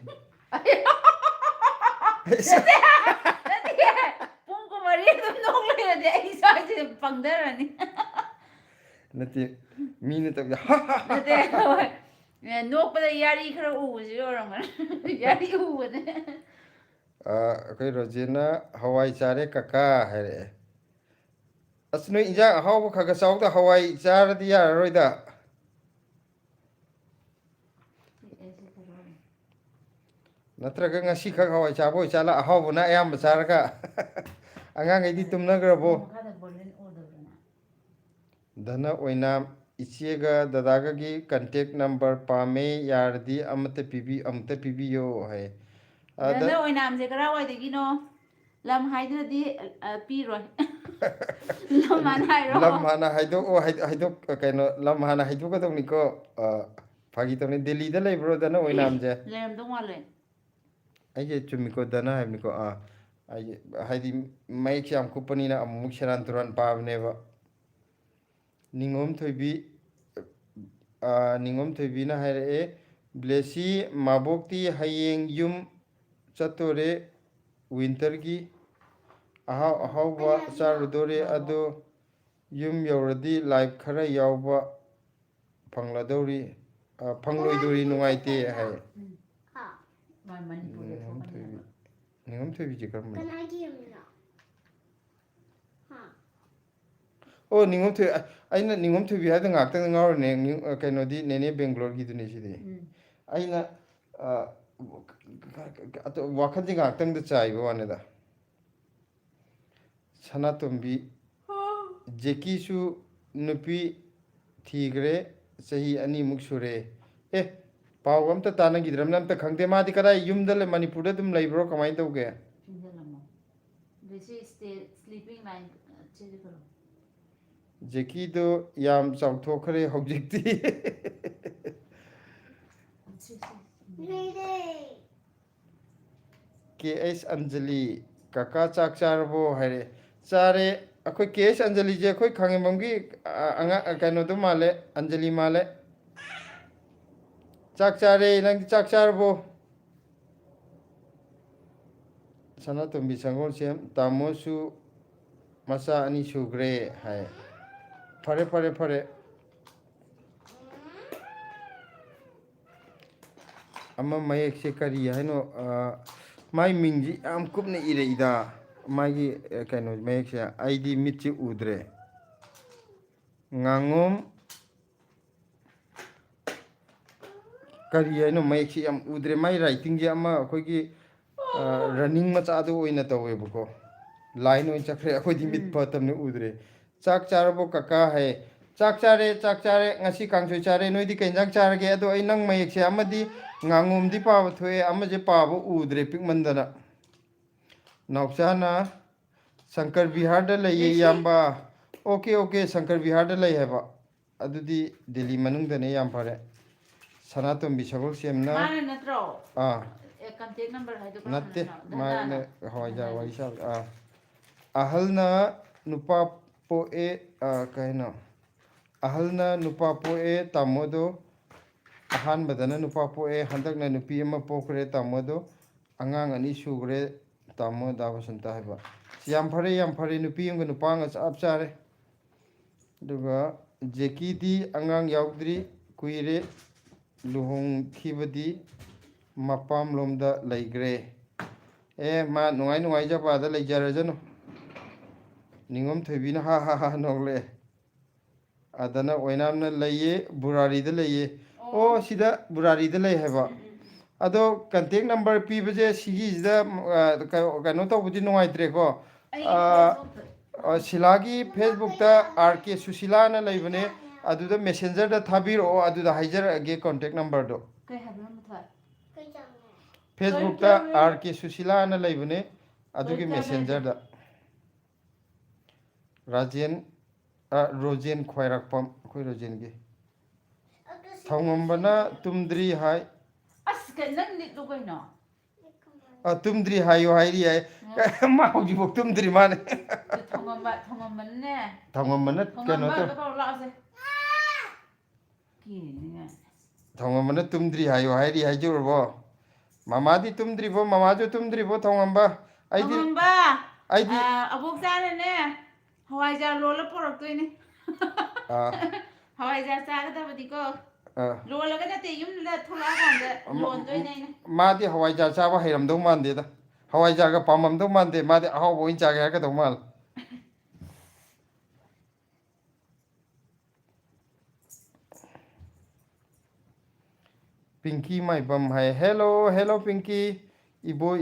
pung ko mari dum nok le de ai sa je pangdarani nati mine ta nate nokpada yari khara u ji orangan yari u ne akoi rojena hawai chare kaka hare asno inja haw khaga chawda hawai char dia roida natraga ngasi khag hawai chabo chala haw na ayam charga angang ai di tumna grabo dana oina ichega dadaga gi contact number pame yardi amta pibi yo hai dana oina amje kara wai degi no lam haidadi piroi lam hana haido o haido kaino lam hana haido ka dong niko phagi tone Delhi da leibro dana oina amje lem dong wale ai chumiko dana hai niko ai haidi mai kyam kupani na amuk sharan turan pavne ba ningom thoibi na haire blesi mabokti hayeng yum chatore winter gi ahaw ba charudore ado yum yoradi live khara yawba phangladori phangloidori nungaite hai ningom thoibi ji karam ꯑꯣ ꯅꯤꯉꯣꯝ ꯊꯣꯏ ꯑꯩꯅ ꯅꯤꯉꯣꯝ ꯊꯣꯏꯕꯤ ꯍꯥꯏꯗ ꯉꯥꯛꯇꯪ ꯉꯥꯎꯔꯅꯦ ꯀꯩꯅꯣꯗꯤ ꯅꯦꯅꯦ ꯕꯦꯡꯒ꯭ꯂꯣꯔꯒꯤꯗꯨꯅꯦ ꯁꯤꯗꯤ ꯑꯩꯅ ꯋꯥꯈꯜꯁꯦ ꯉꯥꯛꯇꯪꯗ ꯆꯥꯏꯕ ꯋꯥꯅꯤꯗ ꯁꯅꯥꯇꯣꯝꯕꯤ ꯖꯦꯀꯤꯁꯨ ꯅꯨꯄꯤ ꯊꯤꯈ꯭ꯔꯦ ꯆꯍꯤ 2 ꯁꯨꯔꯦ ꯑꯦ ꯄꯥꯎ ꯑꯝꯇ ꯇꯥꯟꯅꯈꯤꯗ꯭ꯔꯕꯅ ꯑꯝꯇ ꯈꯪꯗꯦ ꯃꯥꯗꯤ ꯀꯗꯥꯏ ꯌꯨꯝꯗ ꯃꯅꯤꯄꯨꯔꯗ ꯑꯗꯨꯝ ꯂꯩꯕ꯭ꯔꯣ ꯀꯃꯥꯏꯅ ꯇꯧꯒꯦ ꯖꯦꯀꯤꯗꯣ ꯌꯥꯝ ꯆꯥꯎꯊꯣꯛꯈ꯭ꯔꯦ ꯍꯧꯖꯤꯛꯇꯤ ꯀꯦ ꯑꯩꯁ ꯑꯟꯖꯂꯤ ꯀꯀꯥ ꯆꯥꯛ ꯆꯥꯔꯕꯣ ꯍꯥꯏꯔꯦ ꯆꯥꯔꯦ ꯑꯩꯈꯣꯏ ꯀꯦ ꯑꯩꯁ ꯑꯟꯖꯂꯤꯁꯦ ꯑꯩꯈꯣꯏ ꯈꯥꯡꯉꯦꯝꯕꯝꯒꯤ ꯑꯉꯥꯡ ꯀꯩꯅꯣꯗꯣ ꯃꯥꯜꯂꯦ ꯑꯟꯖꯂꯤ ꯃꯥꯜꯂꯦ ꯆꯥꯛ ꯆꯥꯔꯦ ꯅꯪꯗꯤ ꯆꯥꯛ ꯆꯥꯔꯕꯣ ꯁꯅꯥꯇꯣꯝꯕꯤ ꯁꯪꯒꯣꯜꯁꯦꯝ ꯇꯥꯃꯣꯁꯨ ꯃꯆꯥ 2 ꯁꯨꯈ꯭ꯔꯦ ꯍꯥꯏ ꯐꯔꯦ ꯐꯔꯦ ꯐꯔꯦ ꯑꯃ ꯃꯌꯦꯛꯁꯦ ꯀꯔꯤ ꯍꯥꯏꯅꯣ ꯃꯥꯏ ꯃꯤꯡꯁꯤ ꯌꯥꯝ ꯀꯨꯞꯅ ꯏꯔꯛꯏꯗ ꯃꯥꯒꯤ ꯀꯩꯅꯣ ꯃꯌꯦꯛꯁꯦ ꯑꯩꯗꯤ ꯃꯤꯠꯁꯤ ꯎꯗ꯭ꯔꯦ ꯉꯥꯉꯣꯝ ꯀꯔꯤ ꯍꯥꯏꯅꯣ ꯃꯌꯦꯛꯁꯤ ꯌꯥꯝ ꯎꯗ꯭ꯔꯦ ꯃꯥꯏ ꯔꯥꯏꯇꯤꯡꯁꯦ ꯑꯃ ꯑꯩꯈꯣꯏꯒꯤ ꯔꯟꯅꯤꯡ ꯃꯆꯥꯗꯣ ꯑꯣꯏꯅ ꯇꯧꯋꯦꯕꯀꯣ ꯂꯥꯏꯟ ꯑꯣꯏꯅ ꯆꯠꯈ꯭ꯔꯦ ꯑꯩꯈꯣꯏꯗꯤ ꯃꯤꯠ ꯐꯠꯇꯕꯅ ꯎꯗ꯭ꯔꯦ ꯆꯥꯛ ꯆꯥꯔꯕꯣ ꯀꯀꯥ ꯍꯥꯏ ꯆꯥꯛ ꯆꯥꯔꯦ ꯉꯁꯤ ꯀꯥꯡꯁꯣꯏ ꯆꯥꯔꯦ ꯅꯣꯏꯗꯤ ꯀꯩ ꯏꯟꯖꯥꯡ ꯆꯥꯔꯒꯦ ꯑꯗꯣ ꯑꯩ ꯅꯪ ꯃꯌꯦꯛꯁꯦ ꯑꯃꯗꯤ ꯉꯥꯉꯣꯝꯗꯤ ꯄꯥꯕ ꯊꯣꯛꯑꯦ ꯑꯃꯁꯦ ꯄꯥꯕ ꯎꯗ꯭ꯔꯦ ꯄꯤꯛꯃꯟꯗꯅ ꯅꯥꯎꯆꯥꯅ ꯁꯪꯀꯔ ꯕꯤꯍꯥꯔꯗ ꯂꯩꯌꯦ ꯏꯌꯥꯝꯕ ꯑꯣꯀꯦ ꯑꯣꯀꯦ ꯁꯪꯀꯔ ꯕꯤꯍꯥꯔꯗ ꯂꯩ ꯍꯥꯏꯕ ꯑꯗꯨꯗꯤ ꯗꯦꯜꯂꯤ ꯃꯅꯨꯡꯗꯅꯦ ꯌꯥꯝ ꯐꯔꯦ ꯁꯅꯥꯇꯣꯝꯕꯤ ꯁꯒꯣꯜꯁꯦꯝꯅ ꯃꯥꯅ ꯅꯠꯇ꯭ꯔꯣ ꯑꯥ ꯀꯟꯇꯦꯛ ꯅꯝꯕꯔ ꯍꯥꯏꯗꯣ ꯅꯠꯇꯦ ꯀꯔꯝꯕꯅꯣ ꯃꯥꯅ ꯙꯅꯥꯅ ꯍꯋꯥꯏꯖꯥꯔ ꯙꯅꯥꯅ ꯋꯥꯔꯤ ꯁꯥꯕ ꯑꯍꯜꯅ ꯅꯨꯄꯥ ꯄꯣꯛꯑꯦ ꯀꯩꯅꯣ ꯑꯍꯜꯅ ꯅꯨꯄꯥ ꯄꯣꯛꯑꯦ ꯇꯥꯃꯣꯗꯣ ꯑꯍꯥꯟꯕꯗꯅ ꯅꯨꯄꯥ ꯄꯣꯛꯑꯦ ꯍꯟꯗꯛꯅ ꯅꯨꯄꯤ ꯑꯃ ꯄꯣꯛꯈ꯭ꯔꯦ ꯇꯥꯃꯣꯗꯣ ꯑꯉꯥꯡ 2 ꯁꯨꯈ꯭ꯔꯦ ꯇꯥꯃꯣ ꯗꯥ ꯕꯁꯟꯇ ꯍꯥꯏꯕ ꯌꯥꯝ ꯐꯔꯦ ꯅꯨꯄꯤ ꯑꯃꯒ ꯅꯨꯄꯥ ꯑꯃꯒ ꯆꯞ ꯆꯥꯔꯦ ꯑꯗꯨꯒ ꯖꯦꯀꯤꯗꯤ ꯑꯉꯥꯡ ꯌꯥꯎꯗ꯭ꯔꯤ ꯀꯨꯏꯔꯦ ꯂꯨꯍꯣꯡꯈꯤꯕꯗꯤ ꯃꯄꯥꯝꯂꯣꯝꯗ ꯂꯩꯈ꯭ꯔꯦ ꯃꯥ ꯅꯨꯡꯉꯥꯏꯖꯕꯗ ꯂꯩꯖꯔꯖꯅꯨ ꯅꯤꯉꯣꯝ ꯊꯣꯏꯕꯤꯅ ꯍꯥ ꯍꯥ ꯍꯥ ꯅꯣꯛꯂꯛꯑꯦ ꯑꯗꯅ ꯑꯣꯏꯅꯥꯝꯅ ꯂꯩꯌꯦ ꯕꯨꯔꯥꯔꯤꯗ ꯂꯩꯌꯦ ꯑꯣ ꯁꯤꯗ ꯕꯨꯔꯥꯔꯤꯗ ꯂꯩ ꯍꯥꯏꯕ ꯑꯗꯣ ꯀꯟꯇꯦꯛ ꯅꯝꯕꯔ ꯄꯤꯕꯁꯦ ꯁꯤꯒꯤꯁꯤꯗ ꯀꯩꯅꯣ ꯇꯧꯕꯗꯤ ꯅꯨꯡꯉꯥꯏꯇ꯭ꯔꯦꯀꯣ ꯁꯤꯂꯥꯒꯤ ꯐꯦꯁꯕꯨꯛꯇ RK ꯁꯨꯁꯤꯂꯥꯅ ꯂꯩꯕꯅꯦ ꯑꯗꯨꯗ ꯃꯦꯁꯦꯟꯖꯔꯗ ꯊꯥꯕꯤꯔꯛꯑꯣ ꯑꯗꯨꯗ ꯍꯥꯏꯖꯔꯛꯑꯒꯦ ꯀꯣꯟꯇꯦꯛ ꯅꯝꯕꯔꯗꯣ ꯀꯩ ꯍꯥꯏꯕꯅꯣ ꯃꯊꯣꯏ ꯐꯦꯁꯕꯨꯛꯇ RK ꯁꯨꯁꯤꯂꯥꯅ ꯂꯩꯕꯅꯦ ꯑꯗꯨꯒꯤ ꯃꯦꯁꯦꯟꯖꯔꯗ ꯔꯣꯖꯦꯟ ꯈ꯭ꯋꯥꯏꯔꯥꯛꯄꯝ ꯑꯩꯈꯣꯏ ꯔꯣꯖꯦꯟꯒꯤ ꯊꯧꯉꯝꯕꯅ ꯇꯨꯝꯗ꯭ꯔꯤ ꯍꯥꯏ ꯑꯁ ꯅꯪ ꯂꯤꯠꯂꯨ ꯀꯩꯅꯣ ꯇꯨꯝꯗ꯭ꯔꯤ ꯍꯥꯏꯌꯣ ꯍꯥꯏꯔꯤ ꯌꯥꯏ ꯃꯥ ꯍꯧꯖꯤꯛꯐꯥꯎ ꯇꯨꯝꯗ꯭ꯔꯤ ꯃꯥꯅꯦ ꯊꯣꯡꯉꯝꯕꯅꯅꯦ ꯊꯧꯉꯝꯕꯅ ꯀꯩꯅꯣ ꯇꯧ ꯊꯣꯡꯉꯝꯕ ꯀꯧꯔ ꯂꯥꯛꯑꯣꯁꯦ ꯀꯤꯔꯤꯅꯤꯅꯦ ꯊꯧꯉꯝꯕꯅ ꯇꯨꯝꯗ꯭ꯔꯤ ꯍꯥꯏꯌꯣ ꯍꯥꯏꯔꯤ ꯍꯥꯏꯖꯨꯔꯕꯣ ꯃꯃꯥꯗꯤ ꯇꯨꯝꯗ꯭ꯔꯤꯕꯣ ꯃꯃꯥꯁꯨ ꯇꯨꯝꯗ꯭ꯔꯤꯕꯣ ꯊꯧꯉꯝꯕ ꯊꯣꯡꯉꯝꯕ ꯑꯩꯗꯤ ꯑꯕꯣꯛꯆꯥꯅꯅꯦ ꯍꯋꯥꯏꯖꯥꯔ ꯂꯣꯜꯂ ꯄꯣꯔꯛꯇꯣꯏꯅꯦ ꯑꯥ ꯍꯋꯥꯏꯖꯥꯔ ꯆꯥꯒꯗꯕꯗꯤꯀꯣ ꯑꯥ ꯂꯣꯜꯂꯒ ꯅꯠꯇꯦ ꯌꯨꯝꯗ ꯊꯣꯛꯂꯛꯑꯀꯥꯟꯗ ꯂꯣꯟꯗꯣꯏꯅꯦ ꯑꯩꯅ ꯃꯥꯗꯤ ꯍꯋꯥꯏꯖꯥꯔ ꯆꯥꯕ ꯍꯩꯔꯝꯗꯧ ꯃꯥꯟꯗꯦꯗ ꯍꯋꯥꯏꯖꯥꯔꯒ ꯄꯥꯝꯃꯝꯗꯧ ꯃꯥꯟꯗꯦ ꯃꯥꯗꯤ ꯑꯍꯥꯎꯕ ꯑꯣꯏꯅ ꯆꯥꯒꯦ ꯍꯥꯏꯔꯀꯗꯧ ꯃꯥꯜꯂꯦ ꯄꯤꯡꯀꯤ ꯃꯥꯏꯕꯝ ꯍꯥꯏ ꯍꯦꯜꯂꯣ ꯄꯤꯡꯀꯤ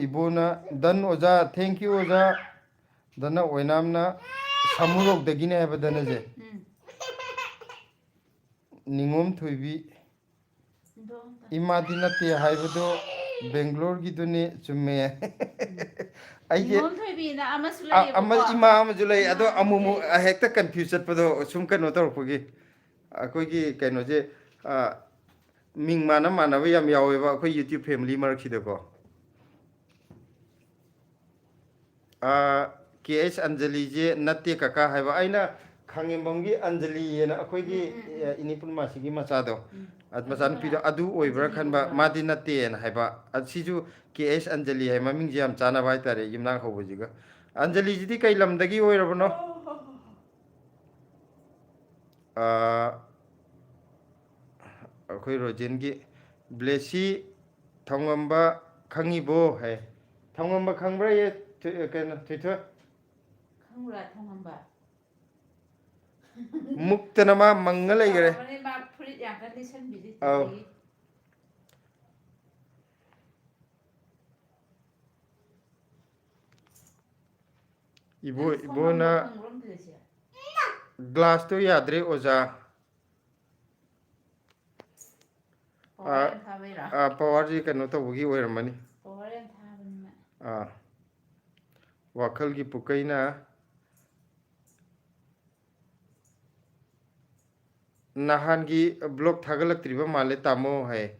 ꯏꯕꯣꯅ ꯗꯟ ꯑꯣꯖꯥ ꯊꯦꯡꯀ꯭ꯌꯨ ꯑꯣꯖꯥ ꯗꯅ ꯑꯣꯏꯅꯥꯝꯅ ꯁꯃꯨꯔꯣꯛꯇꯒꯤꯅꯦ ꯍꯥꯏꯕ ꯗꯅꯁꯦ ꯅꯤꯉꯣꯝ ꯊꯣꯏꯕꯤ ꯏꯃꯥꯗꯤ ꯅꯠꯇꯦ ꯍꯥꯏꯕꯗꯣ ꯕꯦꯡꯒ꯭ꯂꯣꯔꯒꯤꯗꯨꯅꯤ ꯆꯨꯝꯃꯦ ꯑꯩꯁꯦ ꯅꯤꯉꯣꯝ ꯊꯣꯏꯕꯤꯅ ꯑꯃꯁꯨ ꯂꯩꯌꯦꯕꯀꯣ ꯏꯃꯥ ꯑꯃꯁꯨ ꯂꯩ ꯑꯗꯣ ꯑꯃꯨꯛ ꯂꯩꯌꯦꯕ ꯍꯦꯛꯇ ꯀꯟꯐ꯭ꯌꯨꯁ ꯆꯠꯄꯗꯣ ꯁꯨꯝ ꯀꯩꯅꯣ ꯇꯧꯔꯛꯄꯒꯤ ꯑꯩꯈꯣꯏꯒꯤ ꯀꯩꯅꯣꯁꯦ ꯃꯤꯡ ꯃꯥꯟꯅꯕ ꯌꯥꯝ ꯌꯥꯎꯋꯦꯕ ꯑꯩꯈꯣꯏ ꯌꯨꯇ꯭ꯌꯨꯕ ꯐꯦꯃꯤꯂꯤ ꯃꯔꯛꯁꯤꯗꯀꯣ ꯀꯦ ꯑꯩꯁ ꯑꯟꯖꯂꯤꯁꯦ ꯅꯠꯇꯦ ꯀꯀꯥ ꯍꯥꯏꯕ ꯑꯩꯅ ꯈꯥꯡꯉꯦꯝꯕꯝꯒꯤ ꯑꯟꯖꯂꯤꯅ ꯑꯩꯈꯣꯏꯒꯤ ꯏꯅꯤ ꯄꯨꯔꯅꯤꯃꯥꯁꯤꯒꯤ ꯃꯆꯥꯗꯣ ꯃꯆꯥꯅꯨꯄꯤꯗꯣ ꯑꯗꯨ ꯑꯣꯏꯕ꯭ꯔꯥ ꯈꯟꯕ ꯃꯥꯗꯤ ꯅꯠꯇꯦꯅ ꯍꯥꯏꯕ ꯁꯤꯁꯨ ꯀꯦ ꯑꯩꯁ ꯑꯟꯖꯂꯤ ꯍꯥꯏ ꯃꯃꯤꯡꯁꯦ ꯌꯥꯝ ꯆꯥꯟꯅꯕ ꯍꯥꯏꯇꯥꯔꯦ ꯌꯨꯝꯅꯥꯛ ꯍꯧꯕꯁꯤꯒ ꯑꯟꯖꯂꯤꯁꯤꯗꯤ ꯀꯩ ꯂꯝꯗꯒꯤ ꯑꯣꯏꯔꯕꯅꯣ ꯑꯩꯈꯣই ꯔꯣꯖꯦꯟꯒꯤ ꯕ꯭ꯂꯦꯁꯤ ꯊꯧꯉꯝꯕ ꯈꯪꯉꯤꯕꯣ ꯍꯥꯏ ꯊꯧꯉꯝꯕ ꯈꯪꯕ꯭ꯔꯥ ꯀꯩꯅꯣ ꯊꯣꯏꯊꯣꯏ ꯈꯪꯕ꯭ꯔꯥ ꯊꯣꯡꯉꯝꯕ muktana ma mangala igre Mane ma fruit yang kan listen bisi Au. tadi. ibu na glass to yadre oza power ji kano to bugi oiramani wakal gi pukaina nahan gi blog thagalak triba male tamo hai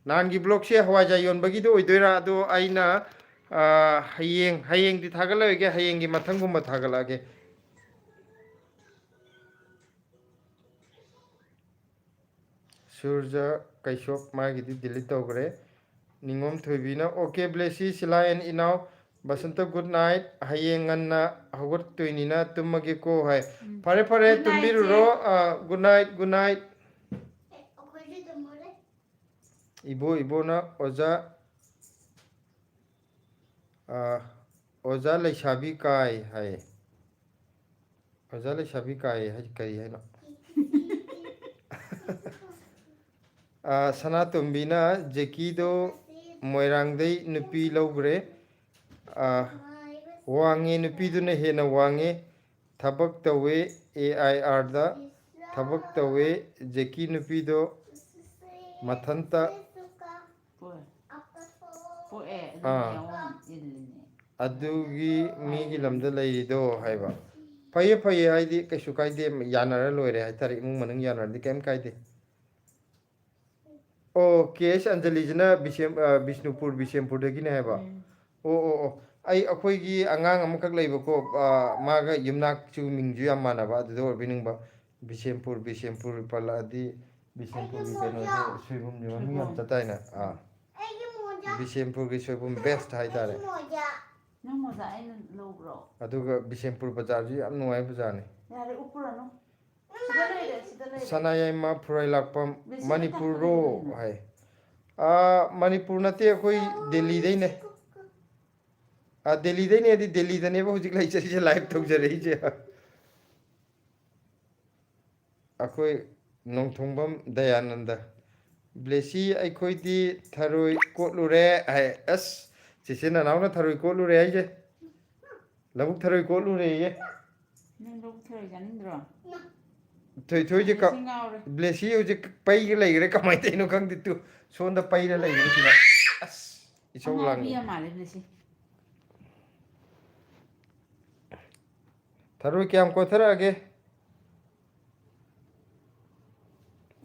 nahan gi blog se hawaja yon bagi do oidoira do aina hayeng di thagalage hayeng gi mathangum thagalage surja kaishop magi di delete togre ningom thoibina okay blessi sila and inau basanta good night hayeng anna hawat toinina tumage ko hai pare pare tumbiru ro good night good night ibo na oza oza leishabi kai hai oza leishabi kai hai kari hai no sana tumbina jeki do moirang dei nupi logre wange nupi du ne hena wange thabak tawe AIR da thabak tawe jeki nupi do mathanta adugi migi lamda leirido haiba paye paye haidi kaisu kaide yanara loire haitari imung manung yanara di kem kaide o case Anjali जना बिष्णुपुर बिशेमपुर दगी ने हैबा ओ आई अखोई की अंगांग अमखक लेबको मागा यमनाक चु मिंगजु याम मानबा अदो बिनिंगबा बिशेमपुर पलादी बिशेमपुर की कनो सुइबुम जो मी हम तताइना बिशेमपुर की सुइबुम बेस्ट हाइ तारे नंग मोजा आई लोग्रो अदुगा बिशेमपुर बाजार जी याम नुवाई बाजार ने यारे ऊपर सनायामा फुराई लाकपम मणिपुर रो है मणिपुर नते कोई दिल्ली दे ने दिल्ली दे ने दिल्ली दने बहु जिक लाइचे से लाइव तक जरे जे अखोई नोंथोंबम दयानंद ब्लेसी अखोई दी थरोई कोटलुरे है अस चिसेना नावना थरोई कोटलुरे है जे लबुक थरोई कोटलुरे ये नंग लबुक थरोई जानिंद्रो थोई थोई जे ब्लेसी जे पई के लई रे कमाई तेनो खंग दितु सोंदा पई रे लई रे सिना अस इचो लांग बिया माले ब्लेसी थरो क्याम को थरा आगे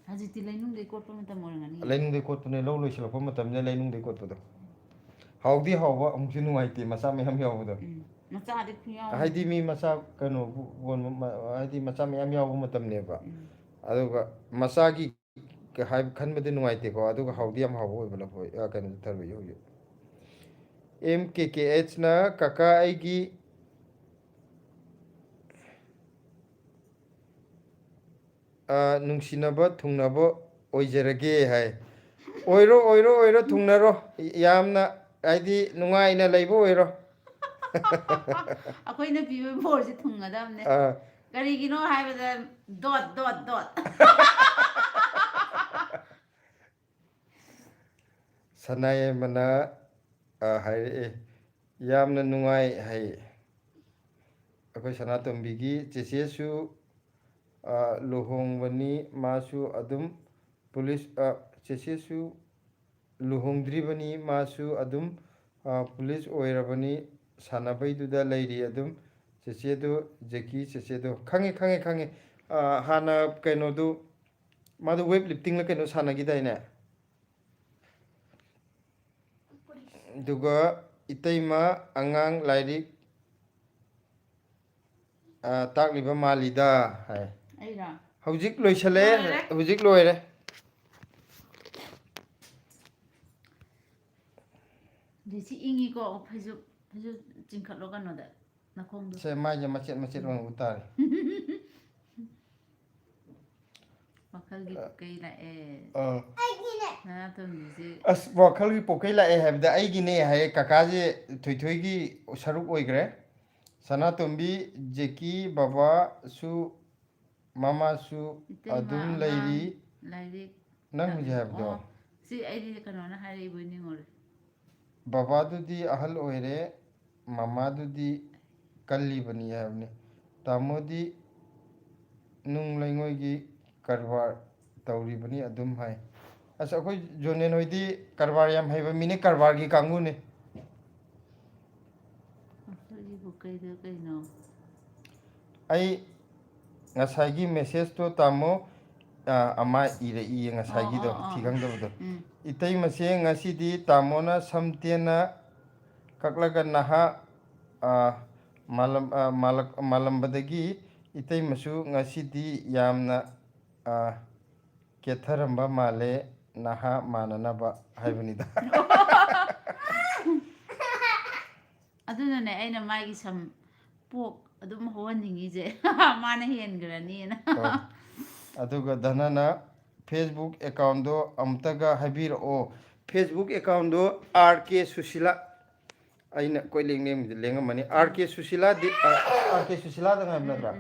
हाजी ति लैनुंग दे कोटो मत मोरंगानी लैनुंग दे कोटो ने लो लोइसलप मतम ने लैनुंग दे कोटो दो हाउदी हाउबा अमुसु नुवाइते मसा मेहम यावदो मचा दे खुया हाइदी मी मसा कनो बोन हाइदी मचा मेहम याव मतम नेबा अदुगा मसा की हाइ खनबदे नुवाइते को अदुगा हाउदी हम हाउ होय बला होय कनो थरबे यो यो MKKH ना काका आइगी नुंसिनबा थुंगनबा ओइजरगे हाय ओइरो थुंगनरो यामना आइदी नुंगाइना लैबो ओइरो अखोइना पिबे बोर से थुंगदामने करिगिनो हाइबदा डॉट सनाय मना हाय यामना नुंगाइ हाय अखोइ सनातोंबिगी चेचेसु लुहोंगबनी मासु अदुम पुलिस चेचेसु लुहोंद्रिबनी मासु अदुम पुलिस ओइरबनी सानाबैदुदा लैरी अदुम चेचेदो जेकी चेचेदो खंगे हाना कैनोदु मादु वेब लिफ्टिंग ला कैनो सानागिदाइने दुगा इतैमा अंगांग लाइरी ताकलिबा मालिदा है अइरा हौजिक लोइसले हौजिक लोइरे दिसी इंगी को फजु चिंखलो गनोदा नखोंदु से माजे मचेत वन उतारे वखल गी कई ला ए ना तो मिजे अस वखल गी पोकै ला ए हैबदा आइगिने है काकाजे थुइथुइगी सरुक ओइग्रे सनातोंबी जेकी बाबा सु ꯃꯃꯥꯁꯨ ꯏꯇꯩꯃ ꯑꯗꯨꯝ ꯑꯉꯥꯡ ꯂꯩꯔꯤ ꯂꯥꯏꯔꯤꯛ ꯅꯪ ꯍꯧꯖꯤꯛ ꯍꯥꯏꯕꯗꯣ ꯑꯣ ꯁꯤ ꯑꯩꯗꯤ ꯀꯩꯅꯣꯅ ꯍꯥꯏꯔꯛꯏꯕꯣꯏ ꯅꯤꯡꯉꯨꯔꯦ ꯕꯕꯥꯗꯨꯗꯤ ꯑꯍꯜ ꯑꯣꯏꯔꯦ ꯃꯃꯥꯗꯨꯗꯤ ꯀꯜꯂꯤꯕꯅꯤ ꯍꯥꯏꯕꯅꯤ ꯇꯥꯃꯣꯗꯤ ꯅꯨꯡ ꯂꯩꯉꯣꯏꯒꯤ ꯀꯔꯕꯥꯔ ꯇꯧꯔꯤꯕꯅꯤ ꯑꯗꯨꯝ ꯍꯥꯏ ꯑꯁ ꯑꯩꯈꯣꯏ ꯖꯣꯅꯦꯟ ꯍꯣꯏꯗꯤ ꯀꯔꯕꯥꯔ ꯌꯥꯝ ꯍꯩꯕ ꯃꯤꯅꯤ ꯀꯔꯕꯥꯔꯒꯤ ꯀꯥꯡꯕꯨꯅꯤ ꯋꯥꯈꯜꯒꯤꯕꯨ ꯀꯩꯗ ꯀꯩꯅꯣ ꯑꯩ ꯉꯁꯥꯏꯒꯤ ꯃꯦꯁꯦꯖꯇꯣ ꯇꯥꯃꯣ ꯑꯃ ꯏꯔꯛꯏꯌꯦ ꯑꯣ ꯉꯁꯥꯏꯒꯤꯗꯣ ꯑꯣ ꯊꯤ ꯑꯣ ꯈꯪꯗꯕꯗꯣ ꯎꯝ ꯏꯇꯩꯃꯁꯦ ꯉꯁꯤꯗꯤ ꯇꯥꯃꯣꯅ ꯁꯝ ꯇꯦꯟꯅ ꯀꯛꯂꯒ ꯅꯍꯥ ꯃꯥꯂꯝꯕꯗꯒꯤ ꯏꯇꯩꯃꯁꯨ ꯉꯁꯤꯗꯤ ꯌꯥꯝꯅ ꯀꯦꯊꯔꯝꯕ ꯃꯥꯜꯂꯦ ꯅꯍꯥ ꯃꯥꯟꯅꯅꯕ ꯍꯥꯏꯕꯅꯤꯗ ꯑꯗꯨꯅꯅꯦ ꯑꯩꯅ ꯃꯥꯒꯤ ꯁꯝ ꯄꯣꯛ ꯑꯗꯨꯝ ꯍꯧꯍꯟꯅꯤꯡꯉꯤꯁꯦ ꯃꯥꯅ ꯍꯦꯟꯈ꯭ꯔꯅꯤꯅ ꯑꯗꯨꯒ ꯙꯅꯅ ꯐꯦꯁꯕꯨꯛ ꯑꯦꯀꯥꯎꯟꯗꯣ ꯑꯝꯇꯒ ꯍꯥꯏꯕꯤꯔꯛꯑꯣ ꯐꯦꯁꯕꯨꯛ ꯑꯦꯀꯥꯎꯟꯗꯣ RK ꯁꯨꯁꯤꯂꯥ ꯑꯩꯅ ꯀꯣꯏꯂꯦꯡ ꯂꯦꯡꯕꯗꯤ ꯂꯦꯡꯉꯝꯃꯅꯤ RK ꯁꯨꯁꯤꯂꯥꯗꯤ RK ꯁꯨꯁꯤꯂꯥꯗ ꯍꯥꯏꯕ ꯅꯠꯇ꯭ꯔꯥ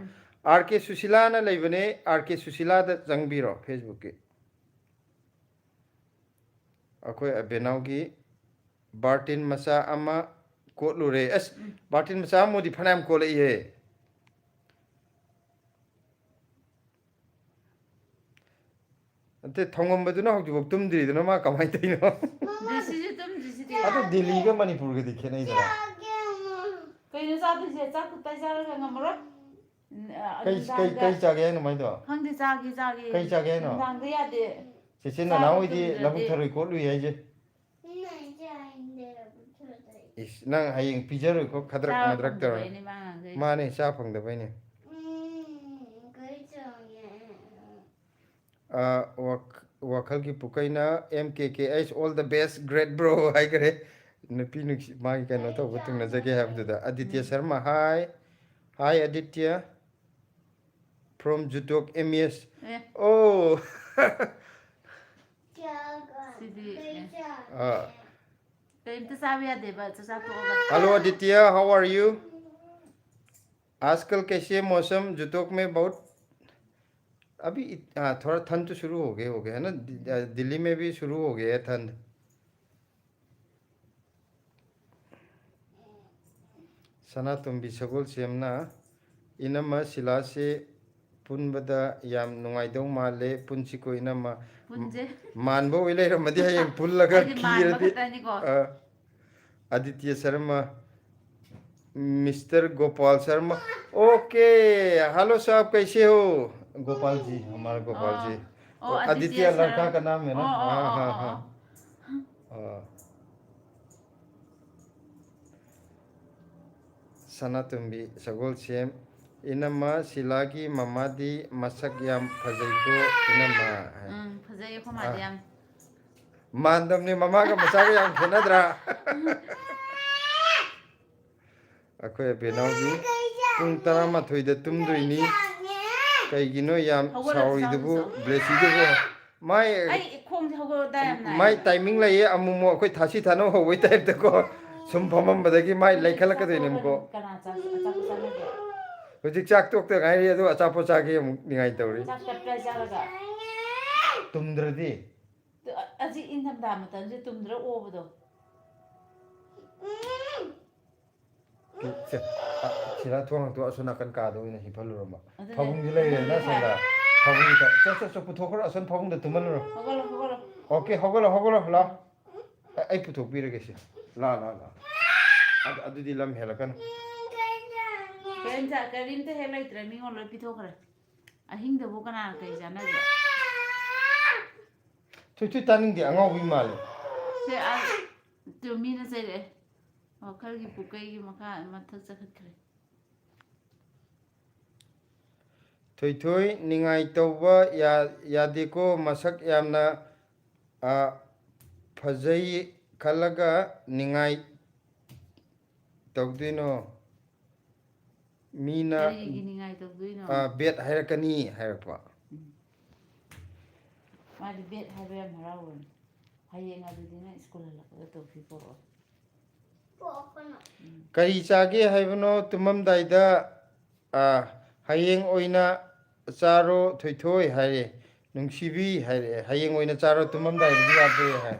RK ꯁꯨꯁꯤꯂꯥꯅ ꯂꯩꯕꯅꯦ RK ꯁꯨꯁꯤꯂꯥꯗ ꯆꯪꯕꯤꯔꯣ ꯐꯦꯁꯕꯨꯛꯀꯤ ꯑꯩꯈꯣꯏ ꯑꯕꯦꯅꯥꯎꯒꯤ ꯕꯥꯔꯇꯤꯟ ꯃꯆꯥ ꯑꯃ ꯀꯣꯠꯂꯨꯔꯦ ꯑꯁ ꯕꯥꯔꯇꯤꯟ ꯃꯆꯥ ꯑꯃꯗꯤ ꯐꯅꯌꯥꯝ ꯀꯣꯠꯂꯛꯏꯍꯦ ꯑꯇꯩ ꯊꯣꯡꯉꯝꯕꯗꯨꯅ ꯍꯧꯖꯤꯛꯐꯥꯎ ꯇꯨꯝꯗ꯭ꯔꯤꯗꯨꯅ ꯃꯥ ꯀꯃꯥꯏꯅ ꯇꯧꯔꯤꯅꯣ ꯗꯤꯁꯤꯁꯨ ꯇꯨꯝꯗ꯭ꯔꯤꯁꯤꯗꯤ ꯑꯗꯣ ꯗꯦꯜꯂꯤꯒ ꯃꯅꯤꯄꯨꯔꯒꯗꯤ ꯈꯦꯠꯅꯩꯗꯅ ꯀꯩꯅꯣ ꯆꯥꯗꯣꯏꯁꯦ ꯆꯥꯛ ꯇꯞꯇꯥꯏ ꯆꯥꯔꯒ ꯉꯝꯃꯔꯣꯏ ꯀꯩ ꯆꯥꯒꯦ ꯍꯥꯏꯅꯣ ꯃꯥꯏꯗꯣ ꯈꯪꯗꯦ ꯆꯥꯒꯦ ꯀꯩ ꯆꯥꯒꯦ ꯍꯥꯏꯅꯣ ꯅꯨꯡꯗꯥꯡꯗ ꯌꯥꯗꯦ ꯆꯦꯆꯦ ꯅꯅꯥꯎ ꯆꯥꯛꯇꯣ ꯍꯣꯏꯗꯤ ꯂꯕꯨꯛ ꯇꯨꯝꯗ꯭ꯔꯗꯤ ꯊꯔꯣꯏ ꯀꯣꯠꯂꯨꯏ ꯍꯥꯏꯁꯦ ꯏꯁ ꯅꯪ ꯍꯌꯦꯡ ꯄꯤꯖꯔꯣꯏꯀꯣ ꯈꯗ꯭ꯔꯛ ꯆꯥꯕ ꯃꯗ꯭ꯔꯛ ꯇꯧꯔ ꯐꯪꯗꯕꯩꯅꯦ ꯃꯥ ꯉꯥꯡꯈꯩ ꯃꯥꯅꯦ ꯆꯥ ꯐꯪꯗꯕꯩꯅꯦ ꯋꯥꯈꯜꯒꯤ ꯄꯨꯀꯩꯅ MKKH all the best great bro ꯍꯥꯏꯈꯔꯦ ꯅꯨꯄꯤ ꯅꯨꯡꯁꯤ ꯃꯥꯒꯤ ꯀꯩꯅꯣ ꯇꯧꯕ ꯊꯨꯡꯅꯖꯒꯦ ꯍꯥꯏꯕꯗꯨꯗ ꯑꯗꯤꯇ꯭ꯌ ꯁꯔꯃ ꯍꯥꯏ Aditya from Jutok MES oh ꯁꯤꯗꯤ कहीं तो चाबी याद है बस चाचा तो होगा hello Aditya how are you आजकल कैसे मौसम जुतोक में बहुत अभी थोड़ा ठंड तो शुरू हो गए है ना दिल्ली में भी शुरू हो गया है ठंड सनातुंबी सगोल सेमना इनम शिला से पुनबदा याम नुंगाइदौ माले पुनसी को इनम पुंजे मानबो इले रमदि हयें पुल्लगा अरे मान कीरदि बखतानी को Aditya Sharma mister Gopal Sharma okay hello साहब कैसे हो गोपाल जी हमारा गोपाल जी ओ आदित्य लड़का शर्मा का नाम है ना ओ हाँ ओ हाँ ओ हाँ सनातुंबी सगोल सेम इनमा शिलागी ममादी मसक याम फजैको इनमा फजै को मादियाम मानदमने ममा का मसागा याम खेनद्रा अखोय बेनाउगी पुंग 13 तुमदोइनी कईगिनो याम साउरिदुबु ब्लेसिदुबु माय आई खोंग हगोदा याम नाय माय टाइमिंग लइए अमुमो अखोय थासी थानो होबै टाइप तको सुम फममबदगी माय लैखलकदोइनिमको कना चाक हुजिक चाक तोक्ता गाइरी अदु अचापो चागे अमुक निगाइ तौरी चाक टप्पा चालगा तुमद्रदी अजी इंधम दा मतन तुमद्र ओबदो सिरा थोंग तो असुना कन कादो इन हिफलुरम फबुंग दि लेरेना संदा फबुंग का चस पुथोखर असन फबुंग द तुमलुर हगलो ओके हगलो ला आई पुथोक बिरगेसे ला अदुदि लम हेलकन केंजा करीमते हे लैत्रे मिंगो लो पिथोखरे अहिंग दबो कना कई जानागे थुथु तानिंग दि अंगाव बि माले से आ तुमीना सेरे वखलगी पुकैगी मखा मथक चखत्रे थोई निगाई तौबा यादेको मसक यामना फजई खलगा निगाई तौदिनो मीना निगाई तौदिनो बेट हैरकनी हैरपा मादि बेट हैबे मरावन हयेंग अदुदिना स्कूल हलकदा तौफी पोरो करी चागे हैबनो तुमम दाइदा हयेंग ओइना ꯆꯥꯔꯣ ꯊꯣꯏꯊꯣꯏ ꯍꯥꯏꯔꯦ ꯅꯨꯡꯁꯤꯕꯤ ꯍꯥꯏꯔꯦ ꯍꯌꯦꯡ ꯑꯣꯏꯅ ꯆꯥꯔꯣ ꯇꯨꯝꯃꯝꯗꯥꯏꯗꯗꯤ ꯌꯥꯗꯦ ꯍꯥꯏ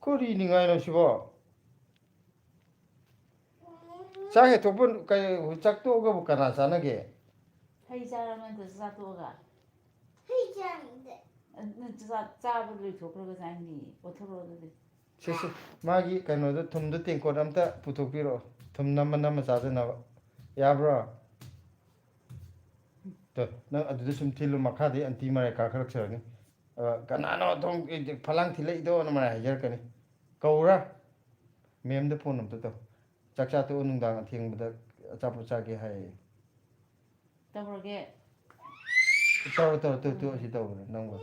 ꯀꯔꯤ ꯅꯤꯡꯉꯥꯏꯅꯣ ꯁꯤꯕꯣ ꯆꯥꯛ ꯍꯦꯛꯇꯣꯛꯄ ꯆꯥꯛ ꯇꯣꯛꯑꯒꯕꯨ ꯀꯅꯥ ꯆꯥꯅꯒꯦ ꯍꯩ ꯆꯥꯔꯝꯃꯦꯗ ꯆꯥꯊꯣꯛꯑꯒ ꯍꯩ ꯆꯥꯅꯤꯡꯗꯦ ꯆꯥꯕ ꯂꯣꯏꯊꯣꯛꯈ꯭ꯔꯒ ꯆꯥꯅꯤ ꯑꯣꯊꯣꯔꯛꯑꯣ ꯑꯗꯨꯗꯤ ꯁꯤ ꯃꯥꯒꯤ ꯀꯩꯅꯣꯗꯣ ꯊꯨꯝꯗꯣ ꯇꯦꯡꯀꯣꯠ ꯑꯝꯇ ꯄꯨꯊꯣꯛꯄꯤꯔꯛꯑꯣ ꯊꯨꯝ ꯅꯝꯃ ꯆꯥꯖꯅꯕ ꯌꯥꯕ꯭ꯔꯣ ꯅꯪ ꯑꯗꯨꯗ ꯁꯨꯝ ꯊꯤꯜꯂꯨ ꯃꯈꯥꯗꯩ ꯑꯟꯇꯤ ꯃꯔꯥꯏ ꯀꯥꯈꯠꯂꯛꯆꯔꯅꯤ ꯀꯅꯥꯅꯣ ꯑꯗꯨꯝ ꯐꯂꯥꯡ ꯊꯤꯜꯂꯛꯏꯗꯣꯅ ꯃꯔꯥꯏ ꯍꯥꯏꯖꯔꯛꯀꯅꯤ ꯀꯧꯔꯥ ꯃꯦꯝꯗ ꯐꯣꯟ ꯑꯝꯇ ꯇꯧ ꯆꯥꯛ ꯆꯥ ꯇꯣꯛꯑ ꯅꯨꯡꯗꯥꯡ ꯑꯊꯦꯡꯕꯗ ꯑꯆꯥꯄꯣꯠ ꯆꯥꯒꯦ ꯍꯥꯏꯌꯦ ꯇꯧꯔꯒꯦ ꯇꯧꯔꯣ ꯁꯤ ꯇꯧꯕꯅꯦ ꯅꯪꯕꯨ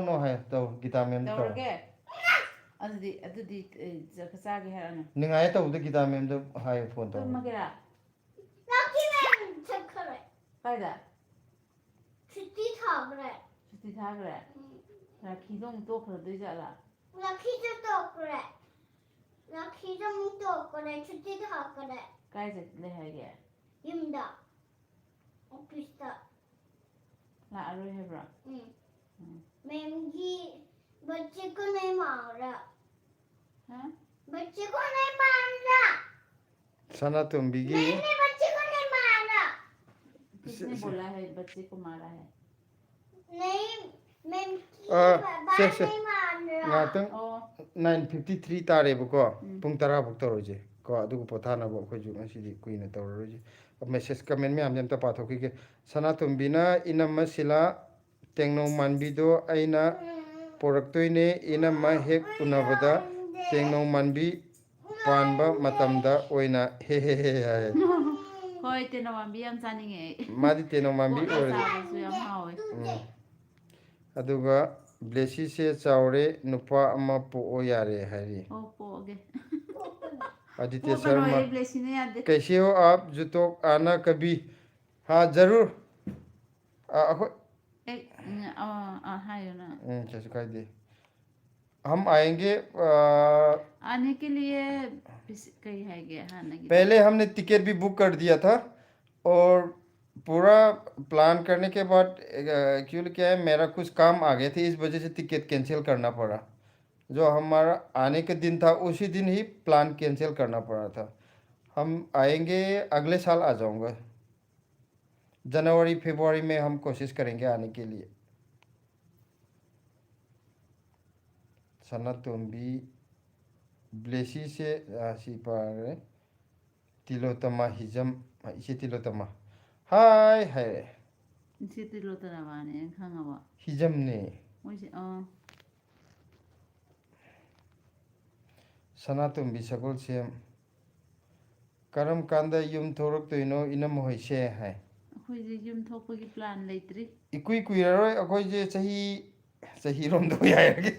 ꯅꯣ ꯍꯥꯏ ꯇꯧ ꯒꯤꯇꯥ ꯃꯦꯝꯗ ꯇꯧꯔꯣ ꯇꯧꯔꯒꯦ ꯑꯗꯨꯗꯤ ꯆꯥꯒꯦ ꯍꯥꯏꯔꯛꯑꯅꯨ ꯅꯤꯡꯉꯥꯏ ꯇꯧꯕꯗ ꯒꯤꯇꯥ ꯃꯦꯝꯗ ꯍꯥꯏꯌꯨ ꯐꯣꯟ ꯇꯧꯔꯣ ꯇꯨꯝꯃꯒꯦꯔꯥ ꯂꯛꯀꯤ ꯃꯦꯝ ꯆꯠꯈ꯭ꯔꯦ ꯀꯥꯏꯗ ꯁꯨꯇꯤ ꯊꯥꯈ꯭ꯔꯦ ꯁꯨꯇꯤ ꯊꯥꯈ꯭ꯔꯦ ꯔꯥꯈꯤꯗꯣ ꯑꯃꯨꯛ ꯇꯣꯛꯈ꯭ꯔꯗꯣꯏ ꯖꯥꯠꯂꯥ ꯂꯛꯀꯤꯁꯨ ꯇꯣꯛꯈ꯭ꯔꯦ ꯂꯛꯀꯤꯁꯨ ꯑꯃꯨꯛ ꯇꯣꯛꯈ꯭ꯔꯦ ꯁꯨꯇꯤ ꯊꯥꯈ꯭ꯔꯦ ꯀꯥꯏ ꯆꯠꯂꯦ ꯍꯥꯏꯒꯦ ꯌꯨꯝꯗ ꯑꯣꯐꯤꯁꯇ ꯂꯥꯛꯑꯔꯣꯏ ꯍꯥꯏꯕ꯭ꯔꯣ मैम बच्चे को नहीं मारा हाँ? बच्चे को नहीं मारा सनातोम्बीगी मैंने बच्चे को नहीं मारा किसने बोला है बच्चे को मारा है नहीं मैम की बात नहीं मारा ngатang 9:53 tarebako pung 10 buk toroje ko adugu pothana bo khoju ngasidi kuina toroje message comment me amjam ta pathokige sanatombina inamma sila tengno manbido aina poraktoine inamma hek unabada tengno manbi panba matamda oina he hai hoi teno mambi yam chaninge madi teno mambi ore su yam hawe aduga blessy se chaure nupa ama po o yare hari o poge Aditya Sharma blessing ne yade कैसे हो आप जुतोक आना कभी हाँ जरूर हायो ना कैसे कह दे हम आएंगे आने के लिए कहीं है गया हाँ नहीं पहले हमने टिकट भी बुक कर दिया था और पूरा प्लान करने के बाद एक्चुअली क्या है मेरा कुछ काम आ गए थे इस वजह से टिकट कैंसिल करना पड़ा जो हमारा आने के दिन था उसी दिन ही प्लान कैंसिल करना पड़ा था हम आएंगे अगले साल आ जाऊंगा जनवरी फरवरी में हम कोशिश करेंगे आने के लिए सनातोम्बी ब्लेसी से सिपारे तिलोतमा हिजम इसे तिलोतमा हाय हाय इसे तिलोतमा वाने खांगावा हिजम ने मोइसे सनातोम्बी सगोल से करम कांदा युम थोरक तोइनो इनम होइसे है ꯑꯩꯈꯣꯏꯁꯦ ꯌꯨꯝ ꯊꯣꯛꯄꯒꯤ ꯄ꯭ꯂꯥꯟ ꯂꯩꯇ꯭ꯔꯤ इकुई कुइररोय अखोइजे चही रोम दो यायगे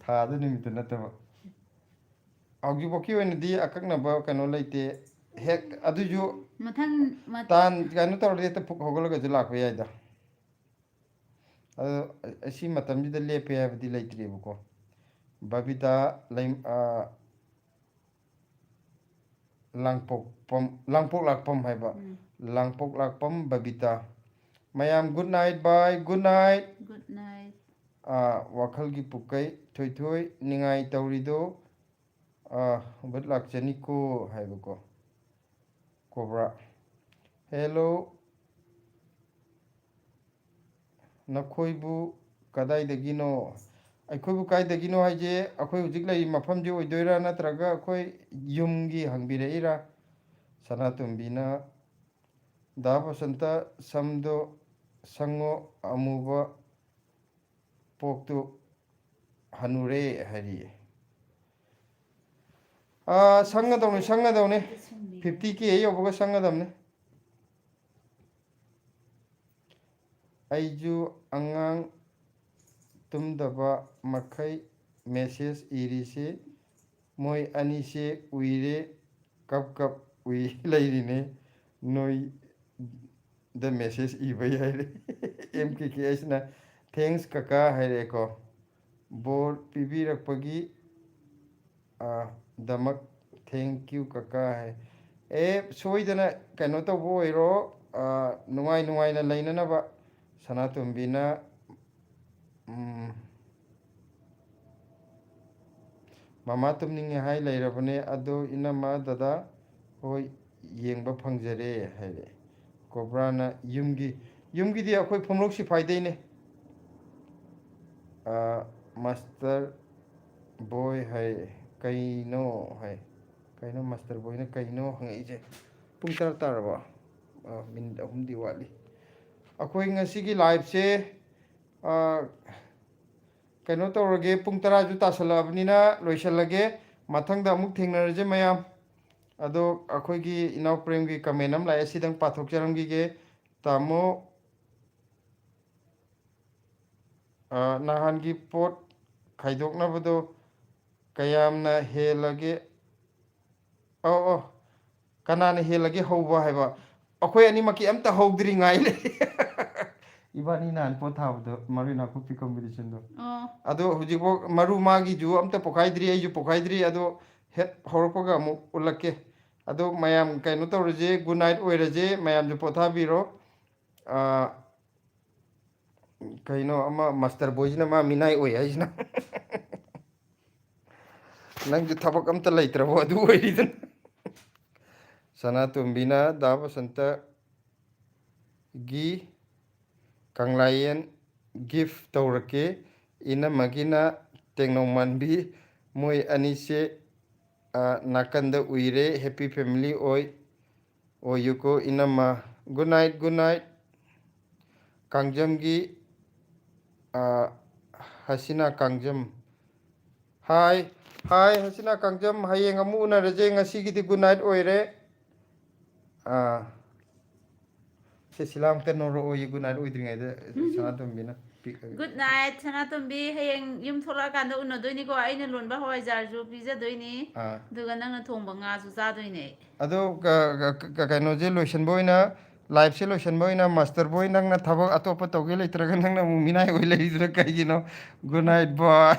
थादु निमित नतबा आउगी बोकी ओइनदी अककनबा कनो लेते हेक अदुजु मथंग तान कनो तौरदे त फुक होगलगा जु लाखबे याइदा असी मतमजिदा लेपे हाबदी लेत्रेबको बबिता लाइम langpok lakpam haiba langpok lakpam babita mayam good night bye good night wakhal gi pukai thoi thoi ningai taurido but lakchani ko haiba ko cobra hello nakhoi bu kadai dagino ꯑꯩꯈꯣꯏꯕꯨ ꯀꯥꯏꯗꯒꯤꯅꯣ ꯍꯥꯏꯁꯦ ꯑꯩꯈꯣꯏ ꯍꯧꯖꯤꯛ ꯂꯩꯔꯤꯕ ꯃꯐꯝꯁꯤ ꯑꯣꯏꯗꯣꯏꯔꯥ ꯅꯠꯇ꯭ꯔꯒ ꯑꯩꯈꯣꯏ ꯌꯨꯝꯒꯤ ꯍꯪꯕꯤꯔꯛꯏꯔꯥ ꯁꯅꯥꯇꯣꯝꯕꯤꯅ ꯗꯥ ꯕꯁꯟꯇ ꯁꯝꯗꯣ ꯁꯪꯉꯣ ꯑꯃꯨꯕ ꯄꯣꯛꯇꯨ ꯍꯅꯨꯔꯦ ꯍꯥꯏꯔꯤꯌꯦ ꯁꯪꯒꯗꯧꯅꯤ 50K ꯌꯧꯕꯒ ꯁꯪꯒꯗꯧꯅꯤ ꯑꯩꯁꯨ ꯑꯉꯥꯡ tumdaba makai message irise moi anise uire kap ui lairine noi the message ibai haire mkk asna thanks kaka haire ko bor pibirakpagi damak thank you kaka hai soidana kano to boiro ꯅꯨꯡꯉꯥꯏ ꯅꯨꯡꯉꯥꯏꯅ ꯂꯩꯅꯅꯕ ꯁꯅꯥꯇꯣꯝꯕꯤꯅ ꯃꯃꯥ ꯇꯨꯝꯅꯤꯡꯉꯦ ꯍꯥꯏ ꯂꯩꯔꯕꯅꯦ ꯑꯗꯣ ꯏꯅꯝꯃ ꯗꯗꯥ ꯍꯣꯏ ꯌꯦꯡꯕ ꯐꯪꯖꯔꯦ ꯍꯥꯏꯔꯦ ꯀꯣꯕ꯭ꯔꯥꯅ ꯌꯨꯝꯒꯤꯗꯤ ꯑꯩꯈꯣꯏ ꯐꯨꯝꯂꯣꯛ ꯁꯤꯐꯥꯏꯗꯩꯅꯦ ꯃꯥꯁꯇꯔ ꯕꯣꯏ ꯍꯥꯏ ꯀꯩꯅꯣ ꯍꯥꯏ ꯀꯩꯅꯣ ꯃꯥꯁꯇꯔ ꯕꯣꯏꯅ ꯀꯩꯅꯣ ꯍꯪꯉꯛꯏꯁꯦ ꯄꯨꯡ 10 ꯇꯥꯔꯕꯣ ꯃꯤꯅꯤꯠ 3ꯗꯤ ꯋꯥꯠꯂꯤ ꯑꯩꯈꯣꯏ ꯉꯁꯤꯒꯤ ꯂꯥꯏꯚꯁꯦ ꯀꯩꯅꯣ ꯇꯧꯔꯒꯦ ꯄꯨꯡ 10ꯁꯨ ꯇꯥꯁꯜꯂꯛꯑꯕꯅꯤꯅ ꯂꯣꯏꯁꯜꯂꯒꯦ ꯃꯊꯪꯗ ꯑꯃꯨꯛ ꯊꯦꯡꯅꯔꯁꯦ ꯃꯌꯥꯝ ꯑꯗꯣ ꯑꯩꯈꯣꯏꯒꯤ ꯏꯅꯥꯎ ꯄ꯭ꯔꯦꯝꯒꯤ ꯀꯃꯦꯟ ꯑꯃ ꯂꯥꯛꯑꯦ ꯁꯤꯗꯪ ꯄꯥꯊꯣꯛꯆꯔꯝꯈꯤꯒꯦ ꯇꯥꯃꯣ ꯅꯍꯥꯟꯒꯤ ꯄꯣꯠ ꯈꯥꯏꯗꯣꯛꯅꯕꯗꯣ ꯀꯌꯥꯝꯅ ꯍꯦꯜꯂꯒꯦ ꯀꯅꯥꯅ ꯍꯦꯜꯂꯒꯦ ꯍꯧꯕ ꯍꯥꯏꯕ ꯑꯩꯈꯣꯏ ꯑꯅꯤꯃꯛꯀꯤ ꯑꯝꯇ ꯍꯧꯗ꯭ꯔꯤꯉꯥꯏ ꯂꯩ ꯏꯕꯥꯅꯤ ꯅꯍꯥꯟ ꯄꯣꯠ ꯊꯥꯕꯗꯣ ꯃꯔꯣꯏ ꯅꯥꯀꯨꯞꯄꯤ ꯀꯣꯝꯄꯤꯇꯤꯁꯟꯗꯣ ꯑꯗꯣ ꯍꯧꯖꯤꯛꯐꯥꯎ ꯃꯔꯨ ꯃꯥꯒꯤꯁꯨ ꯑꯝꯇ ꯄꯣꯈꯥꯏꯗ꯭ꯔꯤ ꯑꯩꯁꯨ ꯄꯣꯈꯥꯏꯗ꯭ꯔꯤ ꯑꯗꯣ ꯍꯦꯛ ꯍꯧꯔꯛꯄꯒ ꯑꯃꯨꯛ ꯎꯠꯂꯛꯀꯦ ꯑꯗꯣ ꯃꯌꯥꯝ ꯀꯩꯅꯣ ꯇꯧꯔꯁꯦ ꯒꯨꯗ ꯅꯥꯏꯠ ꯑꯣꯏꯔꯁꯦ ꯃꯌꯥꯝꯁꯨ ꯄꯣꯊꯥꯕꯤꯔꯣ ꯀꯩꯅꯣ ꯑꯃ ꯃꯥꯁꯇꯔ ꯕꯣꯏꯁꯤꯅ ꯃꯥ ꯃꯤꯅꯥꯏ ꯑꯣꯏ ꯍꯥꯏꯁꯤꯅ ꯅꯪꯁꯨ ꯊꯕꯛ ꯑꯝꯇ ꯂꯩꯇ꯭ꯔꯕꯣ ꯑꯗꯨ ꯑꯣꯏꯔꯤꯗꯅ ꯁꯅꯥꯇꯣꯝꯕꯤꯅ ꯗꯥ ꯕꯁꯟꯇ ꯒꯤ ꯀꯪꯂꯥꯌꯦꯟ ꯒꯤꯐ ꯇꯧꯔꯛꯀꯦ ꯏꯅꯝꯃꯒꯤꯅ ꯇꯦꯡꯅꯧ ꯃꯣꯏ ꯑꯅꯤꯁꯦ ꯅꯥꯀꯟꯗ ꯎꯏꯔꯦ ꯍꯦꯄꯤ ꯐꯦꯃꯤꯂꯤ ꯑꯣꯏꯌꯨꯀꯣ ꯏꯅꯝꯃ ꯒꯨꯗ ꯅꯥꯏꯠ ꯀꯥꯡꯖꯝꯒꯤ ꯍꯁꯤꯅꯥ ꯀꯥꯡꯖꯝ ꯍꯥꯏ ꯍꯁꯤꯅꯥ ꯀꯥꯡꯖꯝ ꯍꯌꯦꯡ ꯑꯃꯨꯛ ꯎꯅꯔꯁꯦ ꯉꯁꯤꯒꯤꯗꯤ ꯒꯨꯗ ꯅꯥꯏꯠ ꯑꯣꯏꯔꯦ ꯁꯤ ꯁꯤꯂꯥꯝꯇ ꯅꯣꯔꯛꯑꯣꯌꯦ ꯒꯨꯗ ꯅꯥꯏꯠ ꯑꯣꯏꯗ꯭ꯔꯤꯉꯩꯗ ꯁꯅꯥꯇꯣꯝꯕꯤꯅ ꯒꯨꯗ ꯅꯥꯏꯠ ꯁꯅꯥꯇꯣꯝꯕꯤ ꯍꯌꯦꯡ ꯌꯨꯝ ꯊꯣꯛꯂꯛꯑꯀꯥꯟꯗ ꯎꯅꯗꯣꯏꯅꯤꯀꯣ ꯑꯩꯅ ꯂꯣꯟꯕ ꯍꯋꯥꯏꯖꯥꯔꯁꯨ ꯄꯤꯖꯗꯣꯏꯅꯤ ꯑꯗꯨꯒ ꯅꯪꯅ ꯊꯣꯡꯕ ꯉꯥꯁꯨ ꯆꯥꯗꯣꯏꯅꯦ ꯑꯗꯣ ꯀꯩꯅꯣꯁꯦ ꯂꯣꯏꯁꯤꯟꯕ ꯑꯣꯏꯅ ꯂꯥꯏꯐꯁꯦ ꯂꯣꯏꯁꯤꯟꯕ ꯑꯣꯏꯅ ꯃꯥꯁꯇꯔ ꯕꯣꯏ ꯅꯪꯅ ꯊꯕꯛ ꯑꯇꯣꯞꯄ ꯇꯧꯒꯦ ꯂꯩꯇ꯭ꯔꯒ ꯅꯪꯅ ꯑꯃꯨꯛ ꯃꯤꯅꯥꯏ ꯑꯣꯏ ꯂꯩꯔꯤꯗꯨꯅ ꯀꯩꯒꯤꯅꯣ ꯒꯨꯗ ꯅꯥꯏꯠ ꯕꯥꯏ